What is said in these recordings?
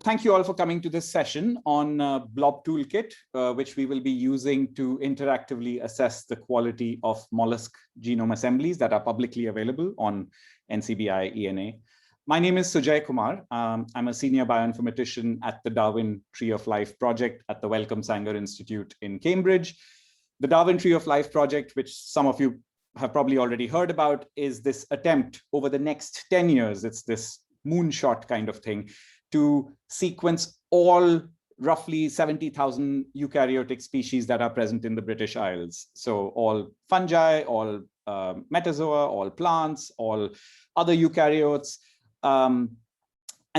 Thank you all for coming to this session on BlobToolKit, which we will be using to interactively assess the quality of mollusk genome assemblies that are publicly available on NCBI ENA. My name is Sujay Kumar. I'm a senior bioinformatician at the Darwin Tree of Life project at the Wellcome Sanger Institute in Cambridge. The Darwin Tree of Life project, which some of you have probably already heard about, is this attempt over the next 10 years, it's this moonshot kind of thing, to sequence all roughly 70,000 eukaryotic species that are present in the British Isles. So all fungi, all metazoa, all plants, all other eukaryotes. And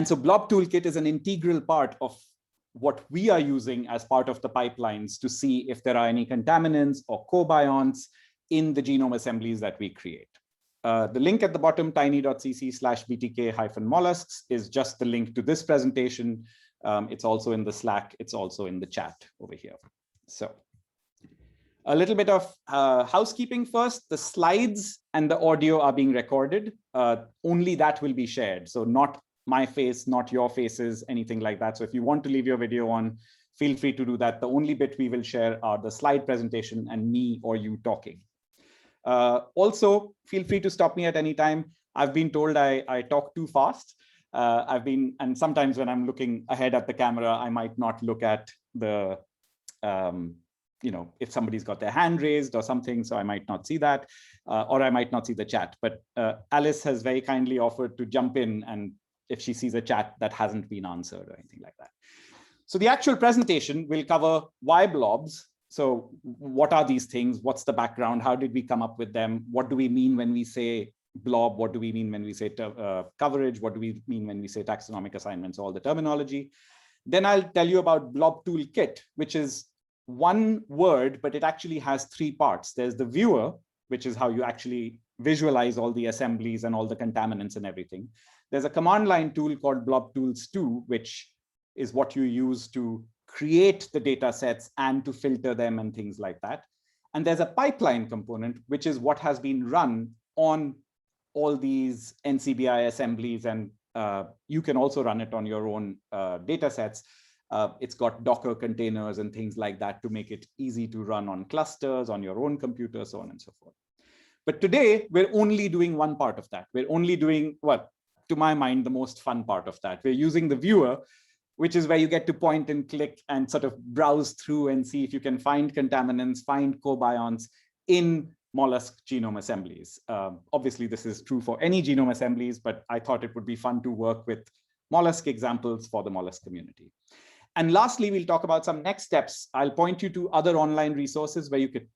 so BlobToolKit is an integral part of what we are using as part of the pipelines to see if there are any contaminants or cobionts in the genome assemblies that we create. The link at the bottom, tiny.cc/btk-molluscs, is just the link to this presentation. It's also in the Slack. It's also in the chat over here. So a little bit of housekeeping first. The slides and the audio are being recorded. Only that will be shared. So not my face, not your faces, anything like that. So if you want to leave your video on, feel free to do that. The only bit we will share are the slide presentation and me or you talking. Also, feel free to stop me at any time. I've been told I talk too fast. And sometimes when I'm looking ahead at the camera, I might not look at the, if somebody's got their hand raised or something, so I might not see that, or I might not see the chat. But Alice has very kindly offered to jump in and if she sees a chat that hasn't been answered or anything like that. So the actual presentation will cover why blobs. So what are these things? What's the background? How did we come up with them? What do we mean when we say blob? What do we mean when we say coverage? What do we mean when we say taxonomic assignments? All the terminology. Then I'll tell you about BlobToolKit, which is one word, but it actually has three parts. There's the viewer, which is how you actually visualize all the assemblies and all the contaminants and everything. There's a command line tool called blobtools2, which is what you use to create the data sets and to filter them and things like that. And there's a pipeline component, which is what has been run on all these NCBI assemblies. And you can also run it on your own data sets. It's got Docker containers and things like that to make it easy to run on clusters, on your own computer, so on and so forth. But today, we're only doing one part of that. We're only doing, well, to my mind, the most fun part of that. We're using the viewer, which is where you get to point and click and sort of browse through and see if you can find contaminants, find cobionts in mollusk genome assemblies. Obviously, this is true for any genome assemblies, but I thought it would be fun to work with mollusk examples for the mollusk community. And lastly, we'll talk about some next steps. I'll point you to other online resources where you could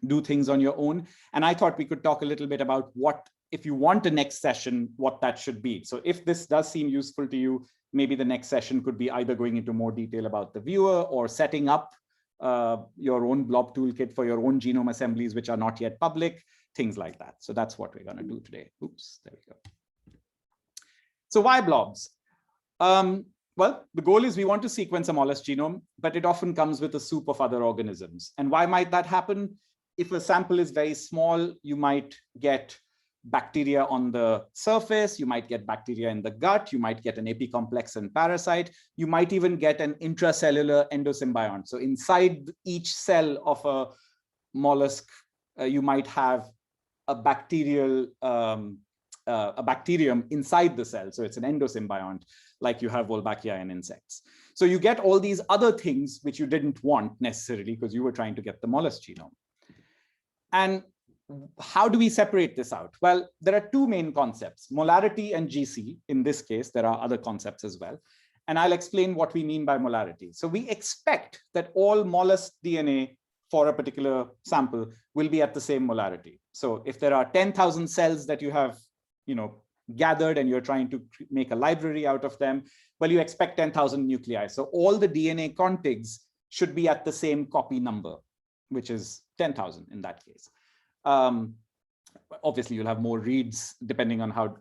do things on your own. And I thought we could talk a little bit about what, if you want a next session, what that should be. So if this does seem useful to you, maybe the next session could be either going into more detail about the viewer or setting up your own BlobToolKit for your own genome assemblies, which are not yet public, things like that. So that's what we're going to do today. Oops, there we go. So why blobs? Well, the goal is we want to sequence a mollusk genome, but it often comes with a soup of other organisms. And why might that happen? If a sample is very small, you might get bacteria on the surface, you might get bacteria in the gut, you might get an apicomplex and parasite, you might even get an intracellular endosymbiont. So inside each cell of a mollusk, you might have a bacterial, a bacterium inside the cell. So it's an endosymbiont, like you have Wolbachia in insects. So you get all these other things which you didn't want necessarily because you were trying to get the mollusk genome. And how do we separate this out? Well, there are two main concepts, molarity and GC. In this case, there are other concepts as well. And I'll explain what we mean by molarity. So we expect that all mollusk DNA for a particular sample will be at the same molarity. So if there are 10,000 cells that you have, gathered and you're trying to make a library out of them, well, you expect 10,000 nuclei. So all the DNA contigs should be at the same copy number, which is 10,000 in that case. Obviously, you'll have more reads depending on how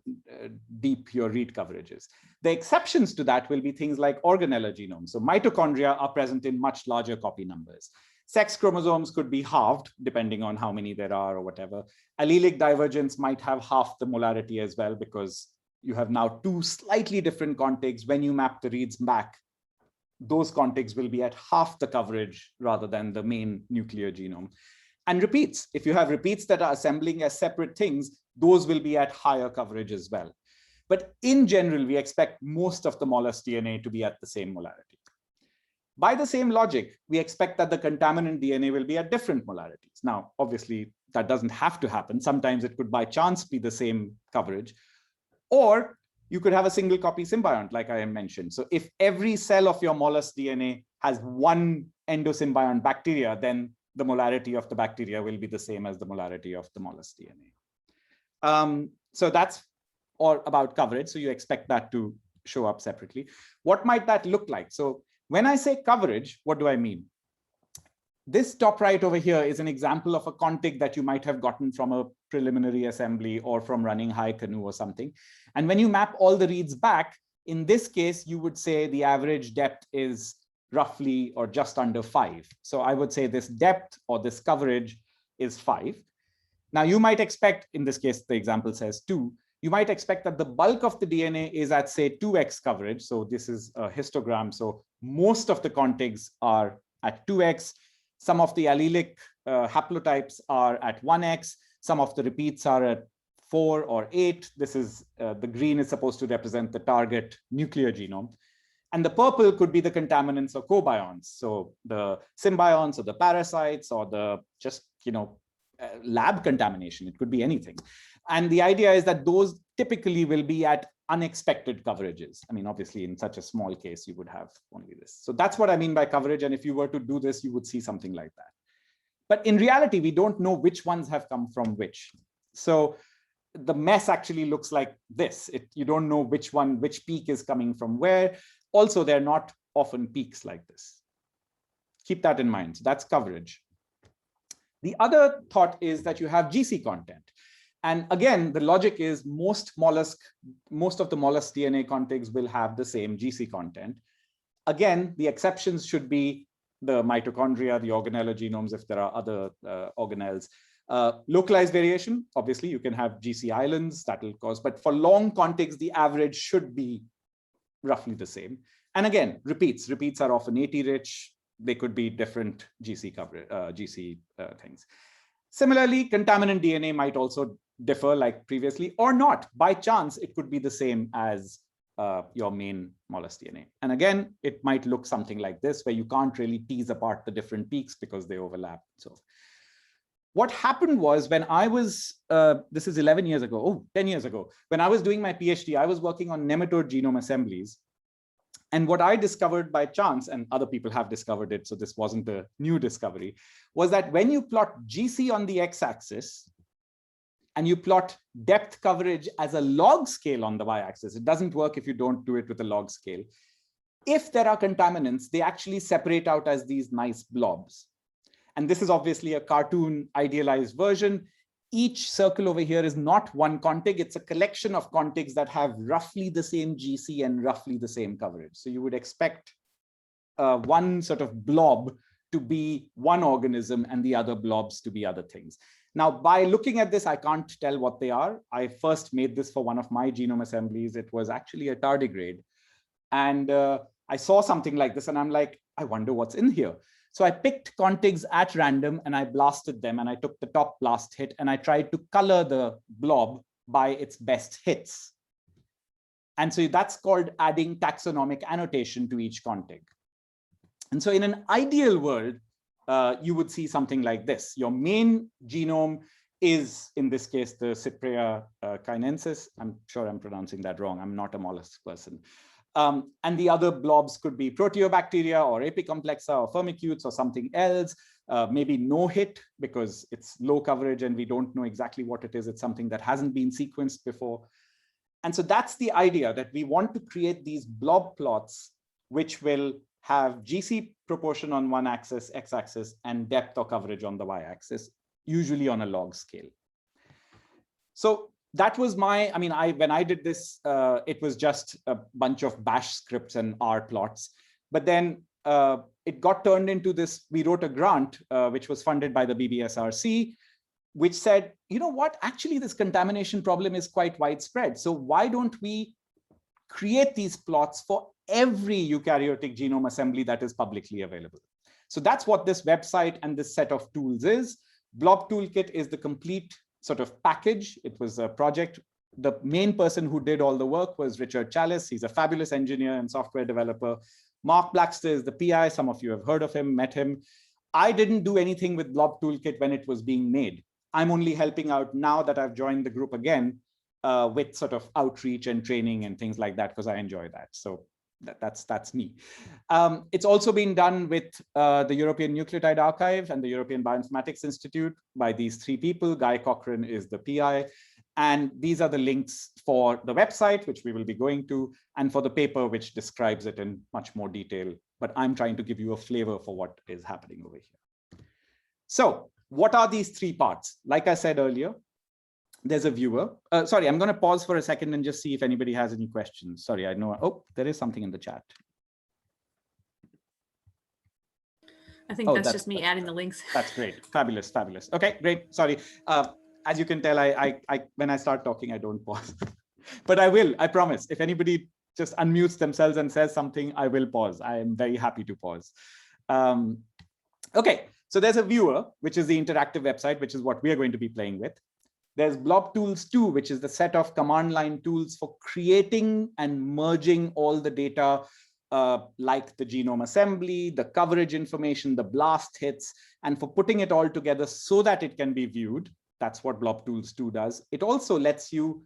deep your read coverage is. The exceptions to that will be things like organella genomes. So mitochondria are present in much larger copy numbers. Sex chromosomes could be halved depending on how many there are or whatever. Allelic divergence might have half the molarity as well because you have now two slightly different contigs. When you map the reads back, those contigs will be at half the coverage rather than the main nuclear genome. And repeats, if you have repeats that are assembling as separate things, those will be at higher coverage as well. But in general, we expect most of the mollusc DNA to be at the same molarity. By the same logic, we expect that the contaminant DNA will be at different molarities. Now, obviously, that doesn't have to happen. Sometimes it could by chance be the same coverage. Or you could have a single copy symbiont, like I mentioned. So if every cell of your mollusc DNA has one endosymbiont bacteria, then the molarity of the bacteria will be the same as the molarity of the mollusc DNA. So that's all about coverage. So you expect that to show up separately. What might that look like? So when I say coverage, what do I mean? This top right over here is an example of a contig that you might have gotten from a preliminary assembly or from running HiCanoe or something. And when you map all the reads back, in this case, you would say the average depth is roughly or just under 5. So I would say this depth or this coverage is 5. Now you might expect, in this case, the example says 2. You might expect that the bulk of the DNA is at, say, 2x coverage. So this is a histogram. So most of the contigs are at 2x. Some of the allelic haplotypes are at 1x. Some of the repeats are at 4 or 8. This is the green is supposed to represent the target nuclear genome. And the purple could be the contaminants or cobionts. So the symbionts or the parasites or the just, lab contamination. It could be anything. And the idea is that those typically will be at unexpected coverages. I mean, obviously, in such a small case, you would have only this. So that's what I mean by coverage. And if you were to do this, you would see something like that. But in reality, we don't know which ones have come from which. So the mess actually looks like this. You don't know which peak is coming from where. Also, they're not often peaks like this. Keep that in mind. So that's coverage. The other thought is that you have GC content. And again, the logic is most of the mollusc DNA contigs will have the same GC content. Again, the exceptions should be the mitochondria, the organelle genomes, if there are other organelles. Localized variation, obviously, you can have GC islands that will cause, but for long contigs, the average should be roughly the same. And again, repeats are often AT rich. They could be different GC coverage, things. Similarly, contaminant DNA might also differ like previously or not. By chance, it could be the same as your main mollusc DNA. And again, it might look something like this, where you can't really tease apart the different peaks because they overlap. So what happened was when I was, this is 10 years ago, when I was doing my PhD, I was working on nematode genome assemblies. And what I discovered by chance, and other people have discovered it, so this wasn't a new discovery, was that when you plot GC on the x-axis and you plot depth coverage as a log scale on the y-axis, it doesn't work if you don't do it with a log scale. If there are contaminants, they actually separate out as these nice blobs. And this is obviously a cartoon idealized version. Each circle over here is not one contig. It's a collection of contigs that have roughly the same GC and roughly the same coverage. So you would expect one sort of blob to be one organism and the other blobs to be other things. Now, by looking at this, I can't tell what they are. I first made this for one of my genome assemblies. It was actually a tardigrade. And I saw something like this and I'm like, I wonder what's in here. So I picked contigs at random and I blasted them and I took the top blast hit and I tried to color the blob by its best hits. And so that's called adding taxonomic annotation to each contig. And so in an ideal world, you would see something like this. Your main genome is, in this case, the Cyprea chinensis. I'm sure I'm pronouncing that wrong. I'm not a mollusk person. And the other blobs could be proteobacteria or apicomplexa or firmicutes or something else, maybe no hit because it's low coverage and we don't know exactly what it is. It's something that hasn't been sequenced before. And so that's the idea, that we want to create these blob plots, which will have GC proportion on one axis, x-axis, and depth or coverage on the y-axis, usually on a log scale. So that was my, when I did this, it was just a bunch of bash scripts and R plots. But then it got turned into this, we wrote a grant, which was funded by the BBSRC. which said, you know what, actually this contamination problem is quite widespread. So why don't we create these plots for every eukaryotic genome assembly that is publicly available? So that's what this website and this set of tools is. BlobToolKit is the complete sort of package. It was a project. The main person who did all the work was Richard Chalice. He's a fabulous engineer and software developer. Mark Blackster is the PI. Some of you have heard of him, met him. I didn't do anything with BlobToolKit when it was being made. I'm only helping out now that I've joined the group again with sort of outreach and training and things like that, because I enjoy that. So that's me. It's also been done with the European Nucleotide Archive and the European Bioinformatics Institute by these three people. Guy Cochran is the PI. And these are the links for the website, which we will be going to, and for the paper, which describes it in much more detail. But I'm trying to give you a flavor for what is happening over here. So what are these three parts? Like I said earlier, there's a viewer. Sorry, I'm going to pause for a second and just see if anybody has any questions. Sorry, I know. Oh, there is something in the chat. I think that's just me adding the links. That's great. Fabulous, fabulous. Okay, great. Sorry. As you can tell, when I start talking, I don't pause. But I will, I promise. If anybody just unmutes themselves and says something, I will pause. I am very happy to pause. Okay, so there's a viewer, which is the interactive website, which is what we are going to be playing with. There's BlobTools 2, which is the set of command line tools for creating and merging all the data, like the genome assembly, the coverage information, the blast hits, and for putting it all together so that it can be viewed. That's what BlobTools 2 does. It also lets you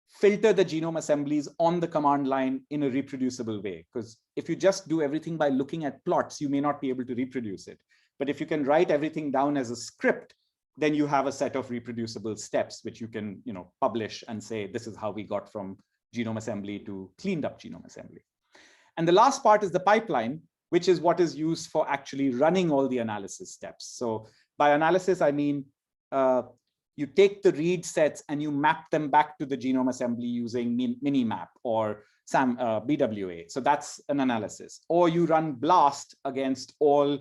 filter the genome assemblies on the command line in a reproducible way. Because if you just do everything by looking at plots, you may not be able to reproduce it. But if you can write everything down as a script, then you have a set of reproducible steps, which you can, publish and say, this is how we got from genome assembly to cleaned up genome assembly. And the last part is the pipeline, which is what is used for actually running all the analysis steps. So by analysis, I mean, you take the read sets and you map them back to the genome assembly using Minimap or BWA. So that's an analysis. Or you run BLAST against all,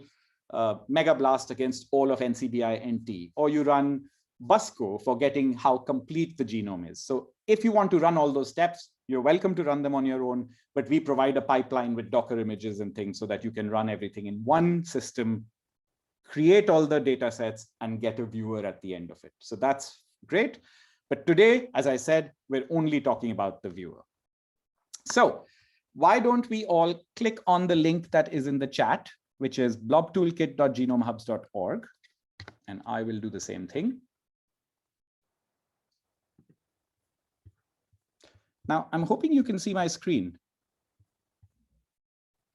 MegaBLAST against all of NCBI NT. Or you run BUSCO for getting how complete the genome is. So if you want to run all those steps, you're welcome to run them on your own, but we provide a pipeline with Docker images and things so that you can run everything in one system, create all the data sets, and get a viewer at the end of it. So that's great. But today, as I said, we're only talking about the viewer. So why don't we all click on the link that is in the chat, which is blobtoolkit.genomehubs.org. And I will do the same thing. Now, I'm hoping you can see my screen.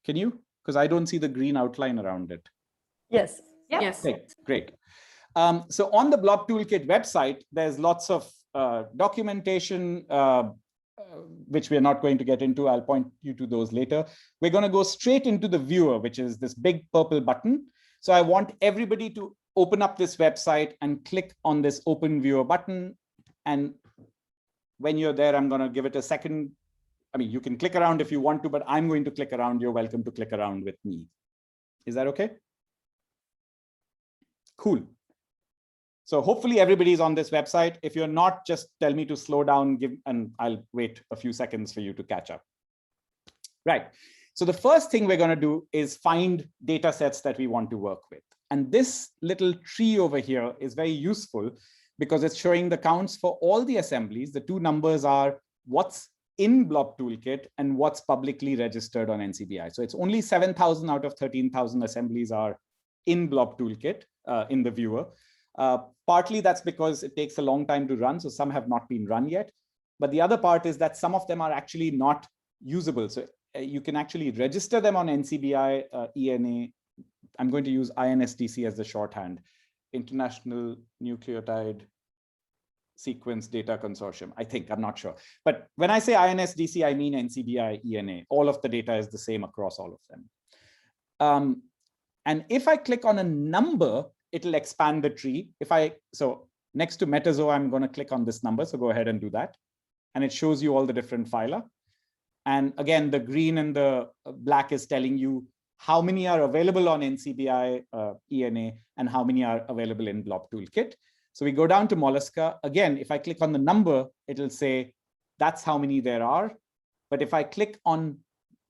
Can you? Because I don't see the green outline around it. Yes. Yep. Yes. Great. So on the BlobToolKit website, there's lots of documentation, which we're not going to get into. I'll point you to those later. We're going to go straight into the viewer, which is this big purple button. So I want everybody to open up this website and click on this open viewer button. And when you're there, I'm going to give it a second. I mean, you can click around if you want to, but I'm going to click around. You're welcome to click around with me. Is that okay? Cool. So hopefully everybody's on this website. If you're not, just tell me to slow down, and I'll wait a few seconds for you to catch up. Right. So the first thing we're going to do is find data sets that we want to work with. And this little tree over here is very useful because it's showing the counts for all the assemblies. The two numbers are what's in BlobToolKit and what's publicly registered on NCBI. So it's only 7,000 out of 13,000 assemblies are in BlobToolKit in the viewer. Partly that's because it takes a long time to run, so some have not been run yet. But the other part is that some of them are actually not usable. So you can actually register them on NCBI, ENA. I'm going to use INSDC as the shorthand, International Nucleotide Sequence Data Consortium. I think, I'm not sure. But when I say INSDC, I mean NCBI, ENA. All of the data is the same across all of them. And if I click on a number, it'll expand the tree. So next to Metazo, I'm going to click on this number. So go ahead and do that. And it shows you all the different phyla. And again, the green and the black is telling you how many are available on NCBI, ENA, and how many are available in BlobToolKit. So we go down to Mollusca. Again, if I click on the number, it'll say that's how many there are. But if I click on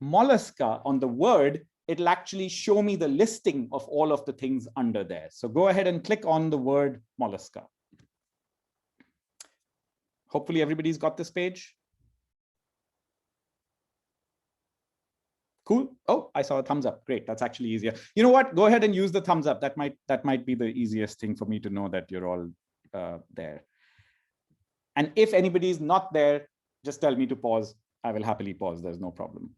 Mollusca, on the word, it'll actually show me the listing of all of the things under there. So go ahead and click on the word Mollusca. Hopefully everybody's got this page. Cool. Oh, I saw a thumbs up. Great. That's actually easier. You know what? Go ahead and use the thumbs up. That might be the easiest thing for me to know that you're all there. And if anybody's not there, just tell me to pause. I will happily pause. There's no problem.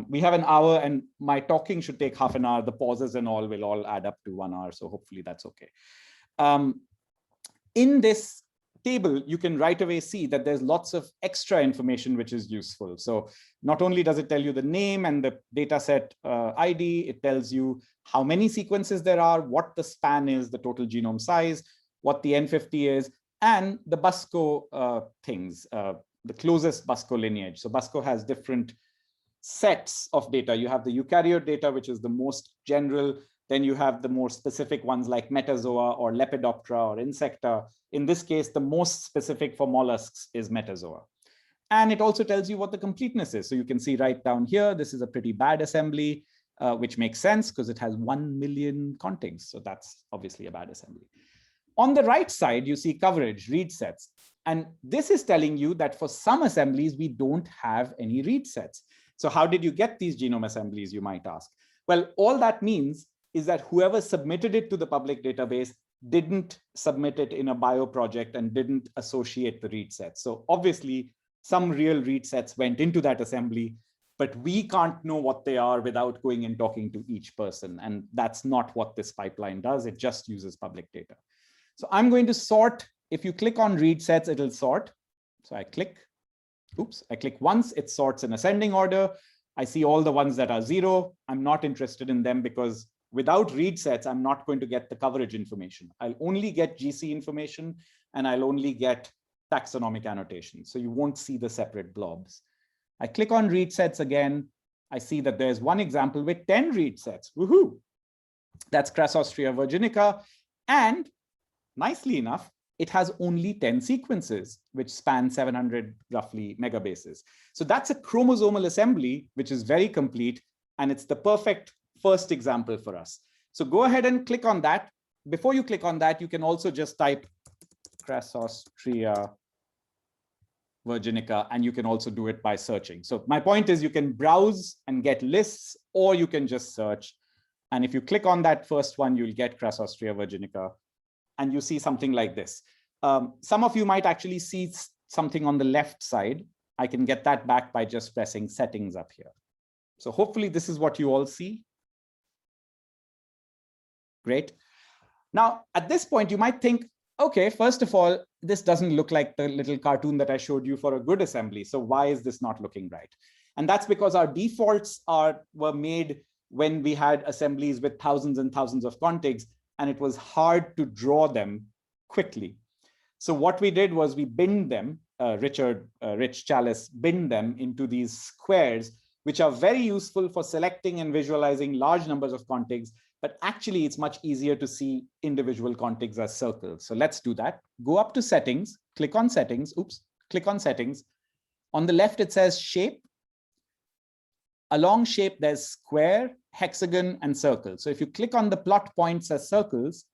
We have an hour and my talking should take half an hour. The pauses and all will all add up to 1 hour. So hopefully that's okay. In this table, you can right away see that there's lots of extra information which is useful. So not only does it tell you the name and the dataset ID, it tells you how many sequences there are, what the span is, the total genome size, what the N50 is, and the BUSCO things, the closest BUSCO lineage. So BUSCO has different sets of data. You have the eukaryote data, which is the most general. Then you have the more specific ones like metazoa or Lepidoptera or Insecta. In this case, the most specific for mollusks is metazoa. And it also tells you what the completeness is. So you can see right down here, this is a pretty bad assembly, which makes sense because it has 1 million contigs. So that's obviously a bad assembly. On the right side, you see coverage, read sets. And this is telling you that for some assemblies, we don't have any read sets. So how did you get these genome assemblies, you might ask? Well, all that means is that whoever submitted it to the public database didn't submit it in a bio project and didn't associate the read sets. So obviously, some real read sets went into that assembly, but we can't know what they are without going and talking to each person. And that's not what this pipeline does. It just uses public data. So I'm going to sort. If you click on read sets, it'll sort. So I click. Oops, I click once, it sorts in ascending order. I see all the ones that are 0. I'm not interested in them because without read sets, I'm not going to get the coverage information. I'll only get GC information and I'll only get taxonomic annotation. So you won't see the separate blobs. I click on read sets again. I see that there's one example with 10 read sets. Woohoo! That's Crassostrea virginica. And nicely enough, it has only 10 sequences, which span 700 roughly megabases. So that's a chromosomal assembly, which is very complete. And it's the perfect first example for us. So go ahead and click on that. Before you click on that, you can also just type Crassostrea virginica, and you can also do it by searching. So my point is you can browse and get lists, or you can just search. And if you click on that first one, you'll get Crassostrea virginica. And you see something like this. Some of you might actually see something on the left side. I can get that back by just pressing settings up here. So hopefully this is what you all see. Great. Now, at this point, you might think, okay, first of all, this doesn't look like the little cartoon that I showed you for a good assembly. So why is this not looking right? And that's because our defaults were made when we had assemblies with thousands and thousands of contigs, and it was hard to draw them quickly. So what we did was we binned them, Rich Chalice binned them into these squares, which are very useful for selecting and visualizing large numbers of contigs, but actually it's much easier to see individual contigs as circles. So let's do that. Go up to settings, click on settings, click on settings. On the left, it says shape. Along shape, there's square, hexagon, and circle. So if you click on the plot points as circles,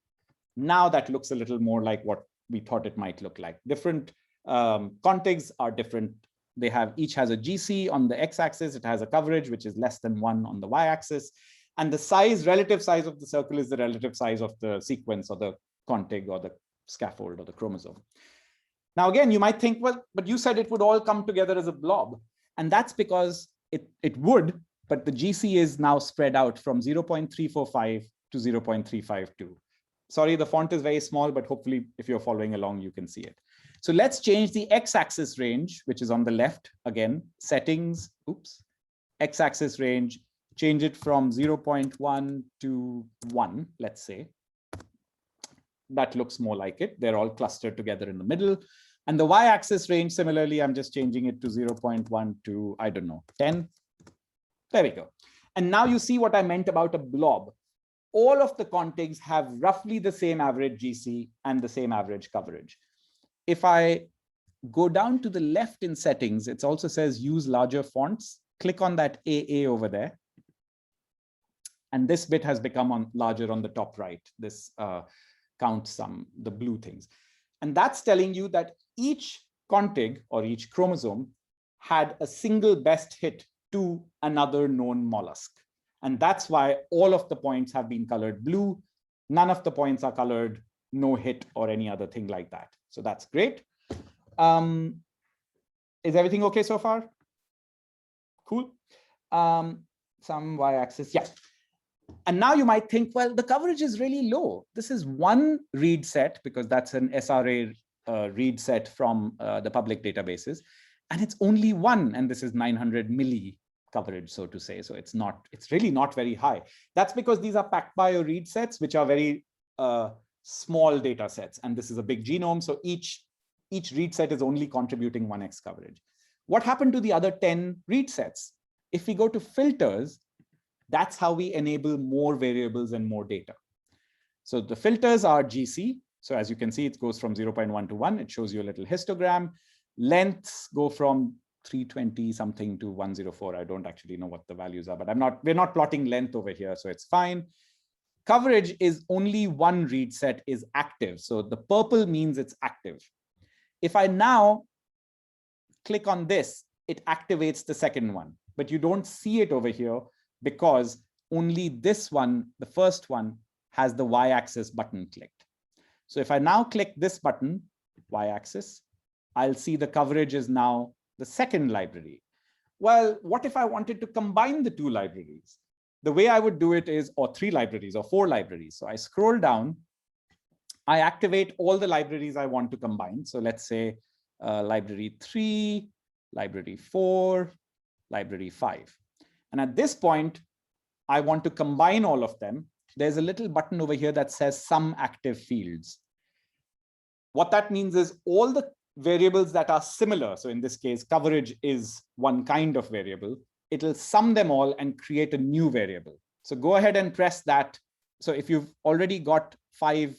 now that looks a little more like what we thought it might look like. Different contigs are different. They each has a GC on the x-axis. It has a coverage, which is less than 1 on the y-axis. And the size, relative size of the circle is the relative size of the sequence or the contig or the scaffold or the chromosome. Now, again, you might think, well, but you said it would all come together as a blob. And that's because it would, but the GC is now spread out from 0.345 to 0.352. Sorry, the font is very small, but hopefully if you're following along, you can see it. So let's change the x-axis range, which is on the left. Again, settings, x-axis range, change it from 0.1 to 1, let's say. That looks more like it. They're all clustered together in the middle. And the y-axis range, similarly, I'm just changing it to 0.1 to, I don't know, 10. There we go. And now you see what I meant about a blob. all of the contigs have roughly the same average GC and the same average coverage. If I go down to the left in settings, it also says use larger fonts. Click on that AA over there. And this bit has become larger on the top right. This counts the blue things. And that's telling you that each contig or each chromosome had a single best hit to another known mollusk. And that's why all of the points have been colored blue. None of the points are colored no hit or any other thing like that. So that's great. Is everything okay so far? Cool. Some y-axis, yeah. And now you might think, well, the coverage is really low. This is one read set, because that's an SRA read set from the public databases. And it's only one, and this is 900 milli coverage, so to say. So it's really not very high. That's because these are PacBio read sets, which are very small data sets. And this is a big genome. So each read set is only contributing 1x coverage. What happened to the other 10 read sets? If we go to filters, that's how we enable more variables and more data. So the filters are GC. So as you can see, it goes from 0.1 to 1. It shows you a little histogram. Lengths go from 320 something to 104. I don't actually know what the values are, but we're not plotting length over here, so it's fine. Coverage is only one read set is active. So the purple means it's active. If I now click on this, it activates the second one, but you don't see it over here because only this one, the first one, has the y-axis button clicked. So if I now click this button, y-axis, I'll see the coverage is now the second library. Well, what if I wanted to combine the two libraries? The way I would do it is, or 3 libraries or 4 libraries. So I scroll down, I activate all the libraries I want to combine. So let's say library 3, library 4, library 5. And at this point, I want to combine all of them. There's a little button over here that says sum active fields. What that means is all the variables that are similar. So in this case, coverage is one kind of variable. It'll sum them all and create a new variable. So go ahead and press that. So if you've already got 3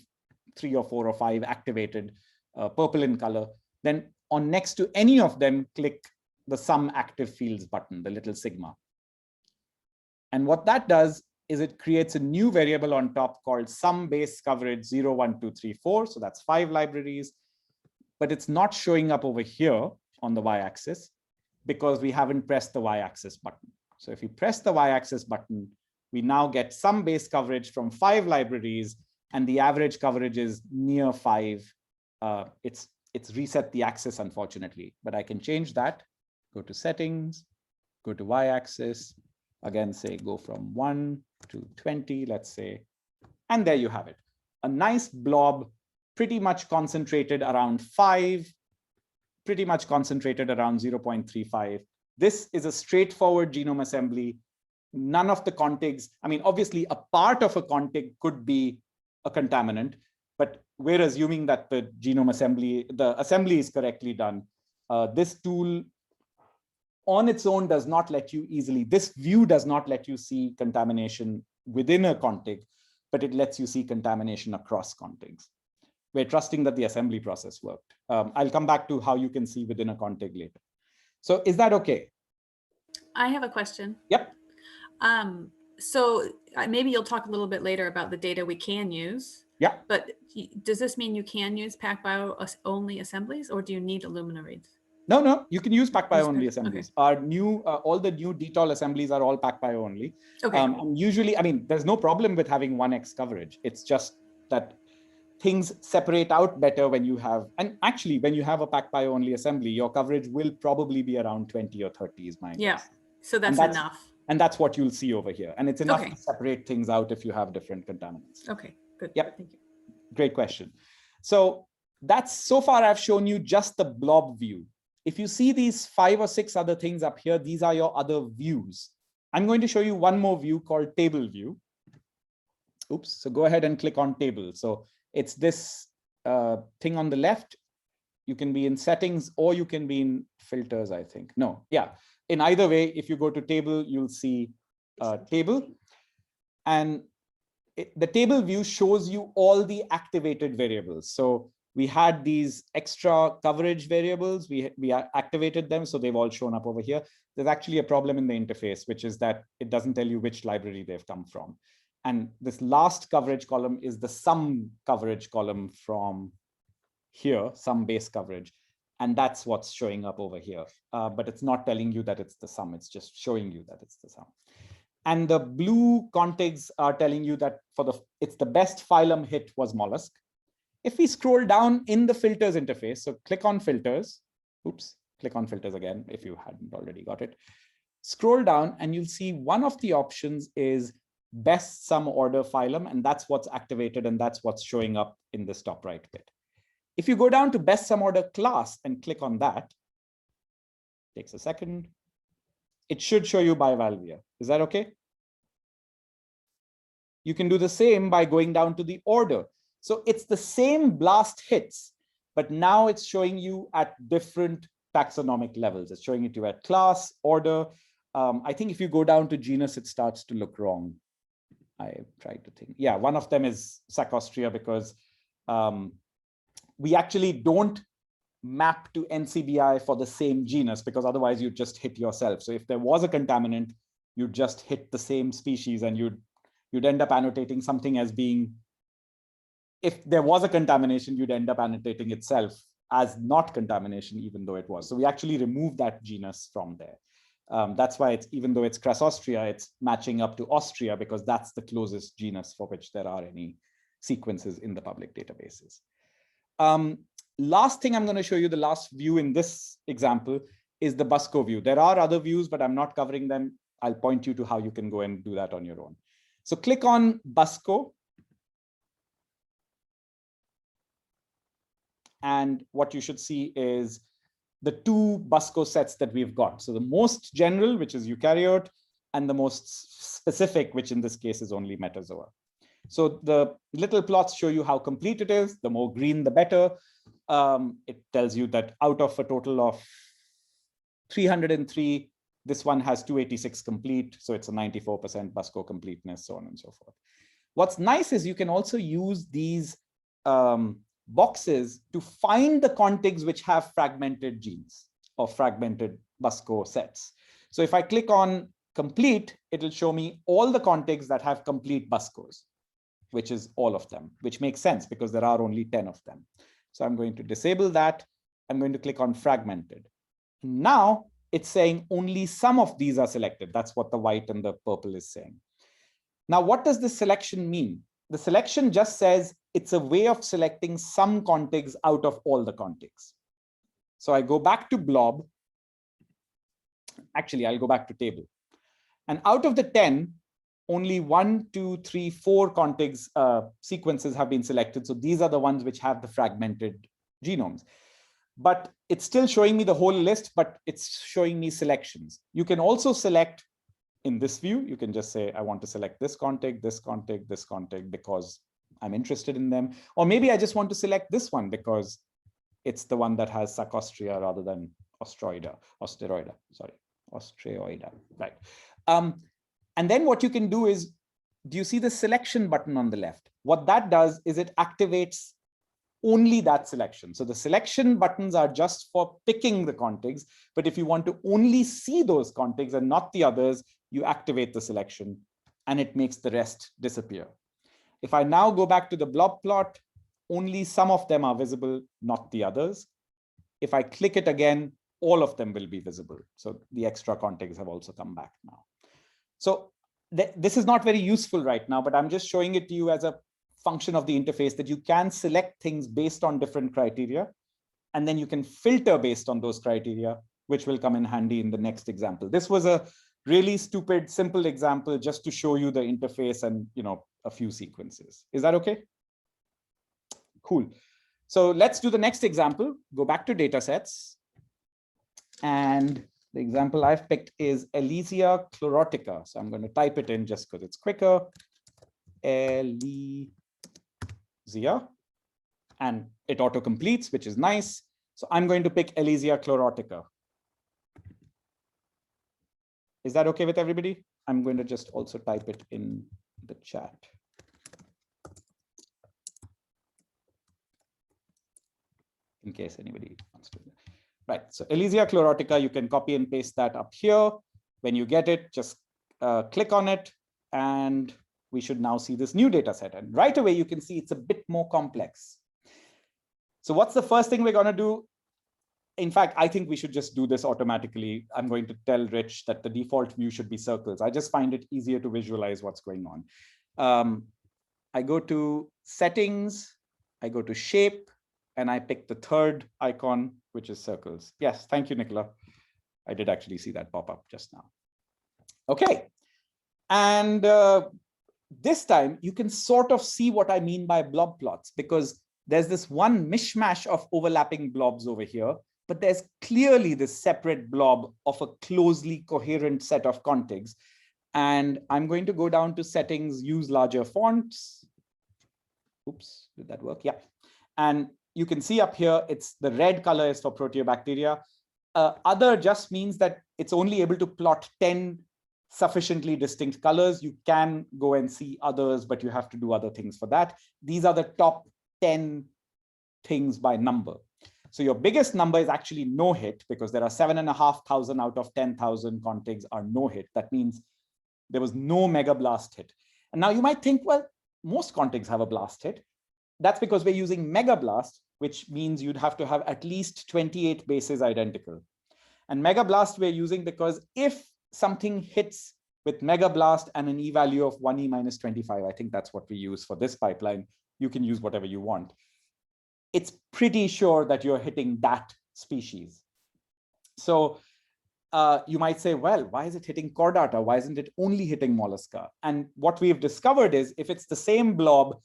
or 4 or 5 activated, purple in color, then on next to any of them, click the sum active fields button, the little sigma. And what that does is it creates a new variable on top called sum base coverage 0, 1, 2, 3, 4. So that's 5 libraries, but it's not showing up over here on the y-axis because we haven't pressed the y-axis button. So if you press the y-axis button, we now get sum base coverage from 5 libraries, and the average coverage is near 5. It's reset the axis, unfortunately, but I can change that. Go to settings, go to y-axis, again, say go from 1 to 20, let's say, and there you have it. A nice blob, pretty much concentrated around 5, pretty much concentrated around 0.35. This is a straightforward genome assembly. None of the contigs, I mean, obviously a part of a contig could be a contaminant, but we're assuming that the genome assembly, the assembly is correctly done. This tool on its own does not let you easily, this view does not let you see contamination within a contig, but it lets you see contamination across contigs. We're trusting that the assembly process worked. I'll come back to how you can see within a contig later. So is that okay? I have a question. Yep. So maybe you'll talk a little bit later about the data we can use. Yeah. But does this mean you can use PacBio only assemblies, or do you need Illumina reads? No, you can use PacBio only assemblies. Okay. Our new, all the new DTOL assemblies are all PacBio only. Okay. And usually, I mean, there's no problem with having 1x coverage. It's just that things separate out better when you have, and actually when you have a PacBio only assembly, your coverage will probably be around 20 or 30 is my guess. So that's enough. And that's what you'll see over here. And it's enough Okay. to separate things out if you have different contaminants. Okay, good. Yep. Thank you. Great question. So that's, so far I've shown you just the blob view. If you see these 5 or 6 other things up here, these are your other views. I'm going to show you one more view called table view. Oops, so go ahead and click on table. So it's this thing on the left. You can be in settings or you can be in filters, I think. No, yeah. In either way, if you go to table, you'll see table. And the table view shows you all the activated variables. So we had these extra coverage variables, we activated them, so they've all shown up over here. There's actually a problem in the interface, which is that it doesn't tell you which library they've come from. And this last coverage column is the sum coverage column from here, sum base coverage. And that's what's showing up over here. But it's not telling you that it's the sum, it's just showing you that it's the sum. And the blue contigs are telling you that it's the best phylum hit was Mollusc. If we scroll down in the filters interface, so click on filters, click on filters again, if you hadn't already got it. Scroll down and you'll see one of the options is best sum order phylum, and that's what's activated and that's what's showing up in this top right bit. If you go down to best sum order class and click on that, takes a second, it should show you bivalvia. Is that okay? You can do the same by going down to the order. So it's the same blast hits, but now it's showing you at different taxonomic levels. It's showing it to you at class, order. I think if you go down to genus, it starts to look wrong. I tried to think. Yeah, one of them is Sarcostria because we actually don't map to NCBI for the same genus because otherwise you'd just hit yourself. So if there was a contaminant, you'd just hit the same species and you'd end up annotating something as being, if there was a contamination, you'd end up annotating itself as not contamination, even though it was. So we actually removed that genus from there. That's why it's, even though it's Crassostria, it's matching up to Austria because that's the closest genus for which there are any sequences in the public databases. Last thing I'm going to show you, the last view in this example, is the Busco view. There are other views, but I'm not covering them. I'll point you to how you can go and do that on your own. So click on Busco. And what you should see is the two Busco sets that we've got. So the most general, which is eukaryote, and the most specific, which in this case is only metazoa. So the little plots show you how complete it is. The more green, the better. It tells you that out of a total of 303, this one has 286 complete. So it's a 94% Busco completeness, so on and so forth. What's nice is you can also use these boxes to find the contigs which have fragmented genes or fragmented Busco sets. So if I click on complete, it'll show me all the contigs that have complete Buscos, which is all of them, which makes sense because there are only 10 of them. So I'm going to disable that. I'm going to click on fragmented. Now it's saying only some of these are selected. That's what the white and the purple is saying. Now, what does this selection mean? The selection just says it's a way of selecting some contigs out of all the contigs. So I go back to blob. Actually, I'll go back to table. And out of the 10, only 1, 2, 3, 4 contigs sequences have been selected. So these are the ones which have the fragmented genomes. But it's still showing me the whole list, but it's showing me selections. You can also select in this view. You can just say, I want to select this contig, this contig, this contig, because I'm interested in them. Or maybe I just want to select this one because it's the one that has Sarcostria rather than Ostreoida, right? And then what you can do is, do you see the selection button on the left? What that does is it activates only that selection. So the selection buttons are just for picking the contigs, but if you want to only see those contigs and not the others, you activate the selection and it makes the rest disappear. If I now go back to the blob plot, only some of them are visible, not the others. If I click it again, all of them will be visible. So the extra contigs have also come back now. So this is not very useful right now, but I'm just showing it to you as a function of the interface that you can select things based on different criteria, and then you can filter based on those criteria, which will come in handy in the next example. This was a really stupid, simple example just to show you the interface and a few sequences. Is that okay? Cool. So let's do the next example. Go back to data sets. And the example I've picked is Elysia chlorotica. So I'm going to type it in just because it's quicker. Elysia. And it auto completes, which is nice. So I'm going to pick Elysia chlorotica. Is that okay with everybody? I'm going to just also type it in the chat. in case anybody wants to. Right, so Elysia chlorotica, you can copy and paste that up here. When you get it, just click on it, and we should now see this new data set. And right away, you can see it's a bit more complex. So what's the first thing we're going to do? In fact, I think we should just do this automatically. I'm going to tell Rich that the default view should be circles. I just find it easier to visualize what's going on. I go to settings, I go to shape, and I pick the third icon, which is circles. Yes, thank you, Nicola. I did actually see that pop up just now. Okay, and this time you can sort of see what I mean by blob plots, because there's this one mishmash of overlapping blobs over here, but there's clearly this separate blob of a closely coherent set of contigs. And I'm going to go down to settings, use larger fonts. Oops, did that work? Yeah. And you can see up here, it's the red color is for proteobacteria. Other just means that it's only able to plot 10 sufficiently distinct colors. You can go and see others, but you have to do other things for that. These are the top 10 things by number. So your biggest number is actually no hit, because there are 7,500 out of 10,000 contigs are no hit. That means there was no mega blast hit. And now you might think, well, most contigs have a blast hit. That's because we're using mega blast, which means you'd have to have at least 28 bases identical. And mega blast we're using because if something hits with mega blast and an e-value of 1e minus 25, I think that's what we use for this pipeline. You can use whatever you want. It's pretty sure that you're hitting that species. So you might say, well, why is it hitting chordata? Why isn't it only hitting mollusca? And what we've discovered is if it's the same blob,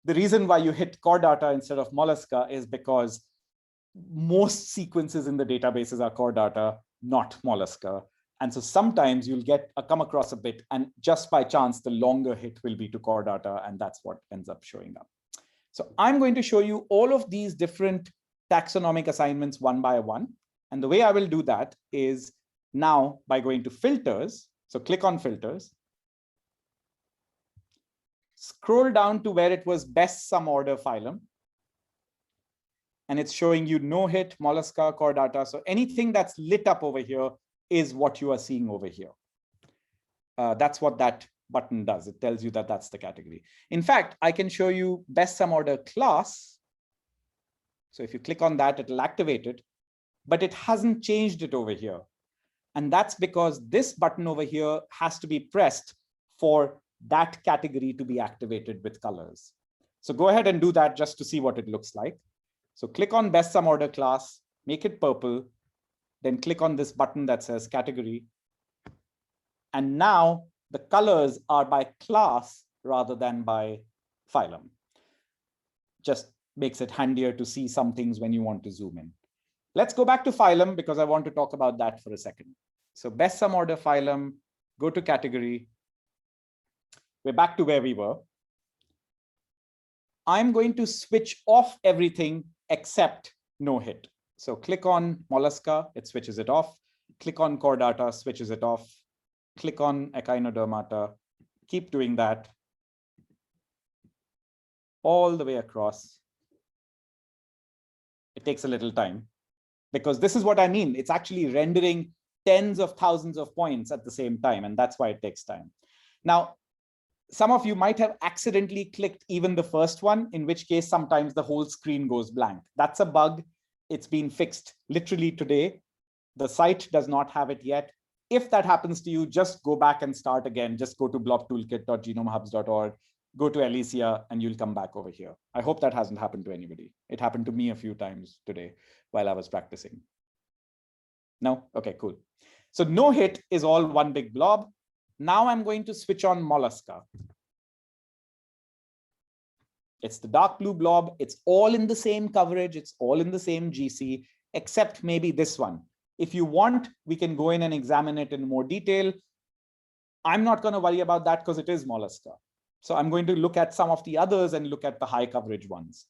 the reason why you hit chordata instead of mollusca is because most sequences in the databases are chordata, not mollusca. And so sometimes you'll come across a bit, and just by chance, the longer hit will be to chordata, and that's what ends up showing up. So I'm going to show you all of these different taxonomic assignments one by one. And the way I will do that is now by going to filters. So click on filters. Scroll down to where it was best sum order phylum. And it's showing you no hit, mollusca, chordata. So anything that's lit up over here is what you are seeing over here. That's what that button does. It tells you that that's the category. In fact, I can show you best sum order class. So if you click on that, it'll activate it, but it hasn't changed it over here. And that's because this button over here has to be pressed for that category to be activated with colors. So go ahead and do that just to see what it looks like. So click on best sum order class, make it purple, then click on this button that says category. And now the colors are by class rather than by phylum. Just makes it handier to see some things when you want to zoom in. Let's go back to phylum because I want to talk about that for a second. So best sum order phylum, go to category. We're back to where we were. I'm going to switch off everything except no hit. So click on mollusca, it switches it off. Click on chordata, switches it off. Click on echinodermata, keep doing that all the way across. It takes a little time because this is what I mean. It's actually rendering tens of thousands of points at the same time, and that's why it takes time. Now, some of you might have accidentally clicked even the first one, in which case sometimes the whole screen goes blank. That's a bug. It's been fixed literally today. The site does not have it yet. If that happens to you, just go back and start again. Just go to blobtoolkit.genomehubs.org, go to Elysia, and you'll come back over here. I hope that hasn't happened to anybody. It happened to me a few times today while I was practicing. No? Okay, cool. So no hit is all one big blob. Now I'm going to switch on mollusca. It's the dark blue blob. It's all in the same coverage. It's all in the same GC, except maybe this one. If you want, we can go in and examine it in more detail. I'm not going to worry about that because it is mollusca. So I'm going to look at some of the others and look at the high coverage ones.